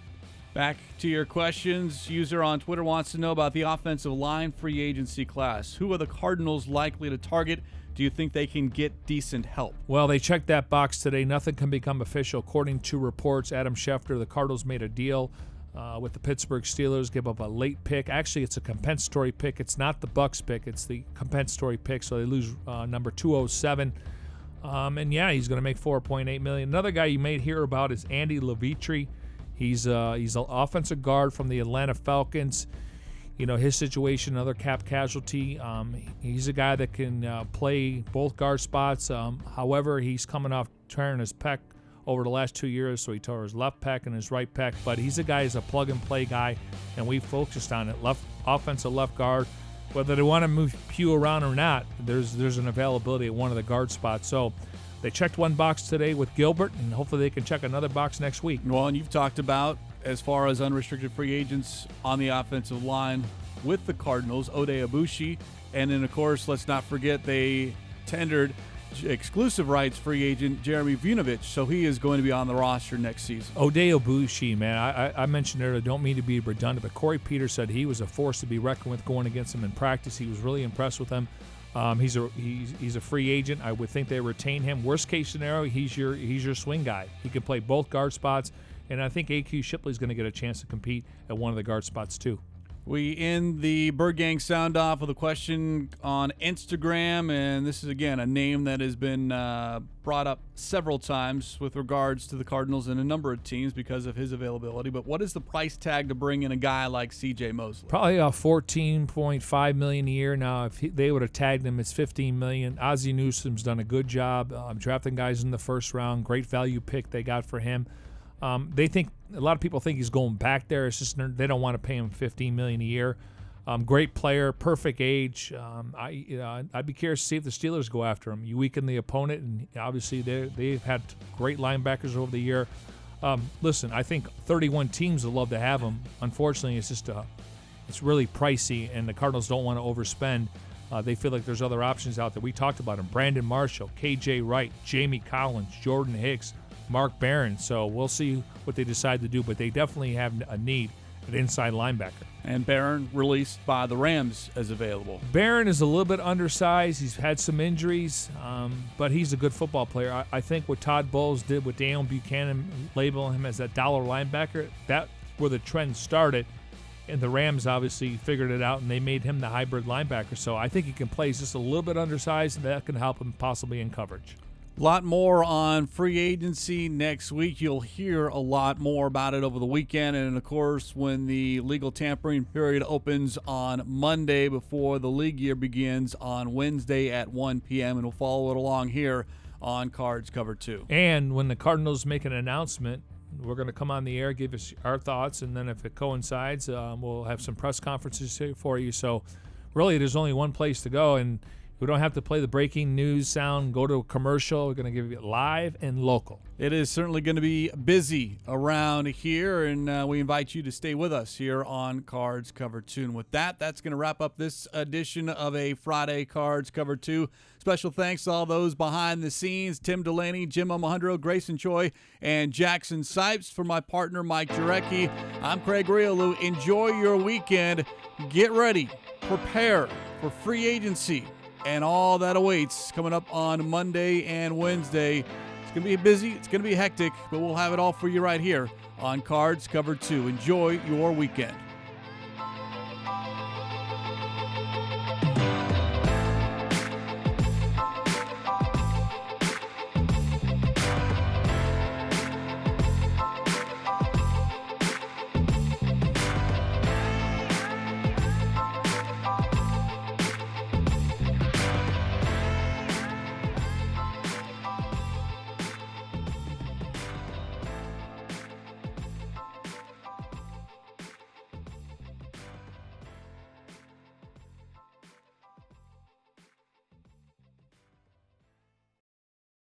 Speaker 2: Back to your questions. User on Twitter wants to know about the offensive line free agency class. Who are the Cardinals likely to target? Do you think they can get decent help?
Speaker 3: Well, they checked that box today. Nothing can become official. According to reports, Adam Schefter, the Cardinals made a deal with the Pittsburgh Steelers, give up a late pick. Actually, it's a compensatory pick. It's not the Bucs pick. It's the compensatory pick, so they lose number 207. And, yeah, he's going to make $4.8 million. Another guy you may hear about is Andy Levitre. He's an offensive guard from the Atlanta Falcons. His situation, another cap casualty. He's a guy that can play both guard spots. However, he's coming off tearing his pec over the last 2 years, so he tore his left pec and his right pec. But he's a guy, he's a plug-and-play guy, and we focused on it. Offensive left guard. Whether they want to move Pugh around or not, there's an availability at one of the guard spots. So they checked one box today with Gilbert, and hopefully they can check another box next week.
Speaker 2: Well, and you've talked about, as far as unrestricted free agents on the offensive line with the Cardinals, Ode Abushi. And then, of course, let's not forget they tendered exclusive rights free agent Jeremy Vunovich, so he is going to be on the roster next season.
Speaker 3: Ode Abushi, man, I mentioned earlier, I don't mean to be redundant, but Corey Peters said he was a force to be reckoned with going against him in practice. He was really impressed with him. He's a free agent. I would think they retain him. Worst case scenario, he's your swing guy. He can play both guard spots. And I think A.Q. Shipley's going to get a chance to compete at one of the guard spots, too.
Speaker 2: We end the Bird Gang sound off with a question on Instagram, and this is, again, a name that has been brought up several times with regards to the Cardinals and a number of teams because of his availability. But what is the price tag to bring in a guy like C.J. Mosley?
Speaker 3: Probably $14.5 million a year. Now, if they would have tagged him, it's $15 million. Ozzie Newsome's done a good job drafting guys in the first round. Great value pick they got for him. They think a lot of people think he's going back there. It's just they don't want to pay him $15 million a year. Great player, perfect age. I'd be curious to see if the Steelers go after him. You weaken the opponent, and obviously they've had great linebackers over the year. Listen, I think 31 teams would love to have him. Unfortunately, it's really pricey, and the Cardinals don't want to overspend. They feel like there's other options out there. We talked about him: Brandon Marshall, K.J. Wright, Jamie Collins, Jordan Hicks, Mark Barron. So we'll see what they decide to do, but they definitely have a need at inside linebacker.
Speaker 2: And Barron released by the Rams as available.
Speaker 3: Barron is a little bit undersized. He's had some injuries, but he's a good football player. I think what Todd Bowles did with Daniel Buchanan, labeling him as that dollar linebacker, that's where the trend started. And the Rams obviously figured it out, and they made him the hybrid linebacker. So I think he can play. He's just a little bit undersized, and that can help him possibly in coverage.
Speaker 2: A lot more on free agency next week. You'll hear a lot more about it over the weekend. And, of course, when the legal tampering period opens on Monday before the league year begins on Wednesday at 1 p.m. And we'll follow it along here on Cards Cover 2.
Speaker 3: And when the Cardinals make an announcement, we're going to come on the air, give us our thoughts, and then if it coincides, we'll have some press conferences here for you. So, really, there's only one place to go, and we don't have to play the breaking news sound, go to a commercial. We're going to give you live and local.
Speaker 2: It is certainly going to be busy around here, and we invite you to stay with us here on Cards Cover 2. And with that, that's going to wrap up this edition of a Friday Cards Cover 2. Special thanks to all those behind the scenes: Tim Delaney, Jim Alejandro, Grayson Choi, and Jackson Sipes. For my partner, Mike Jurecki, I'm Craig Grialou. Enjoy your weekend. Get ready. Prepare for free agency and all that awaits coming up on Monday and Wednesday. It's going to be busy. It's going to be hectic, but we'll have it all for you right here on Cards Cover 2. Enjoy your weekend.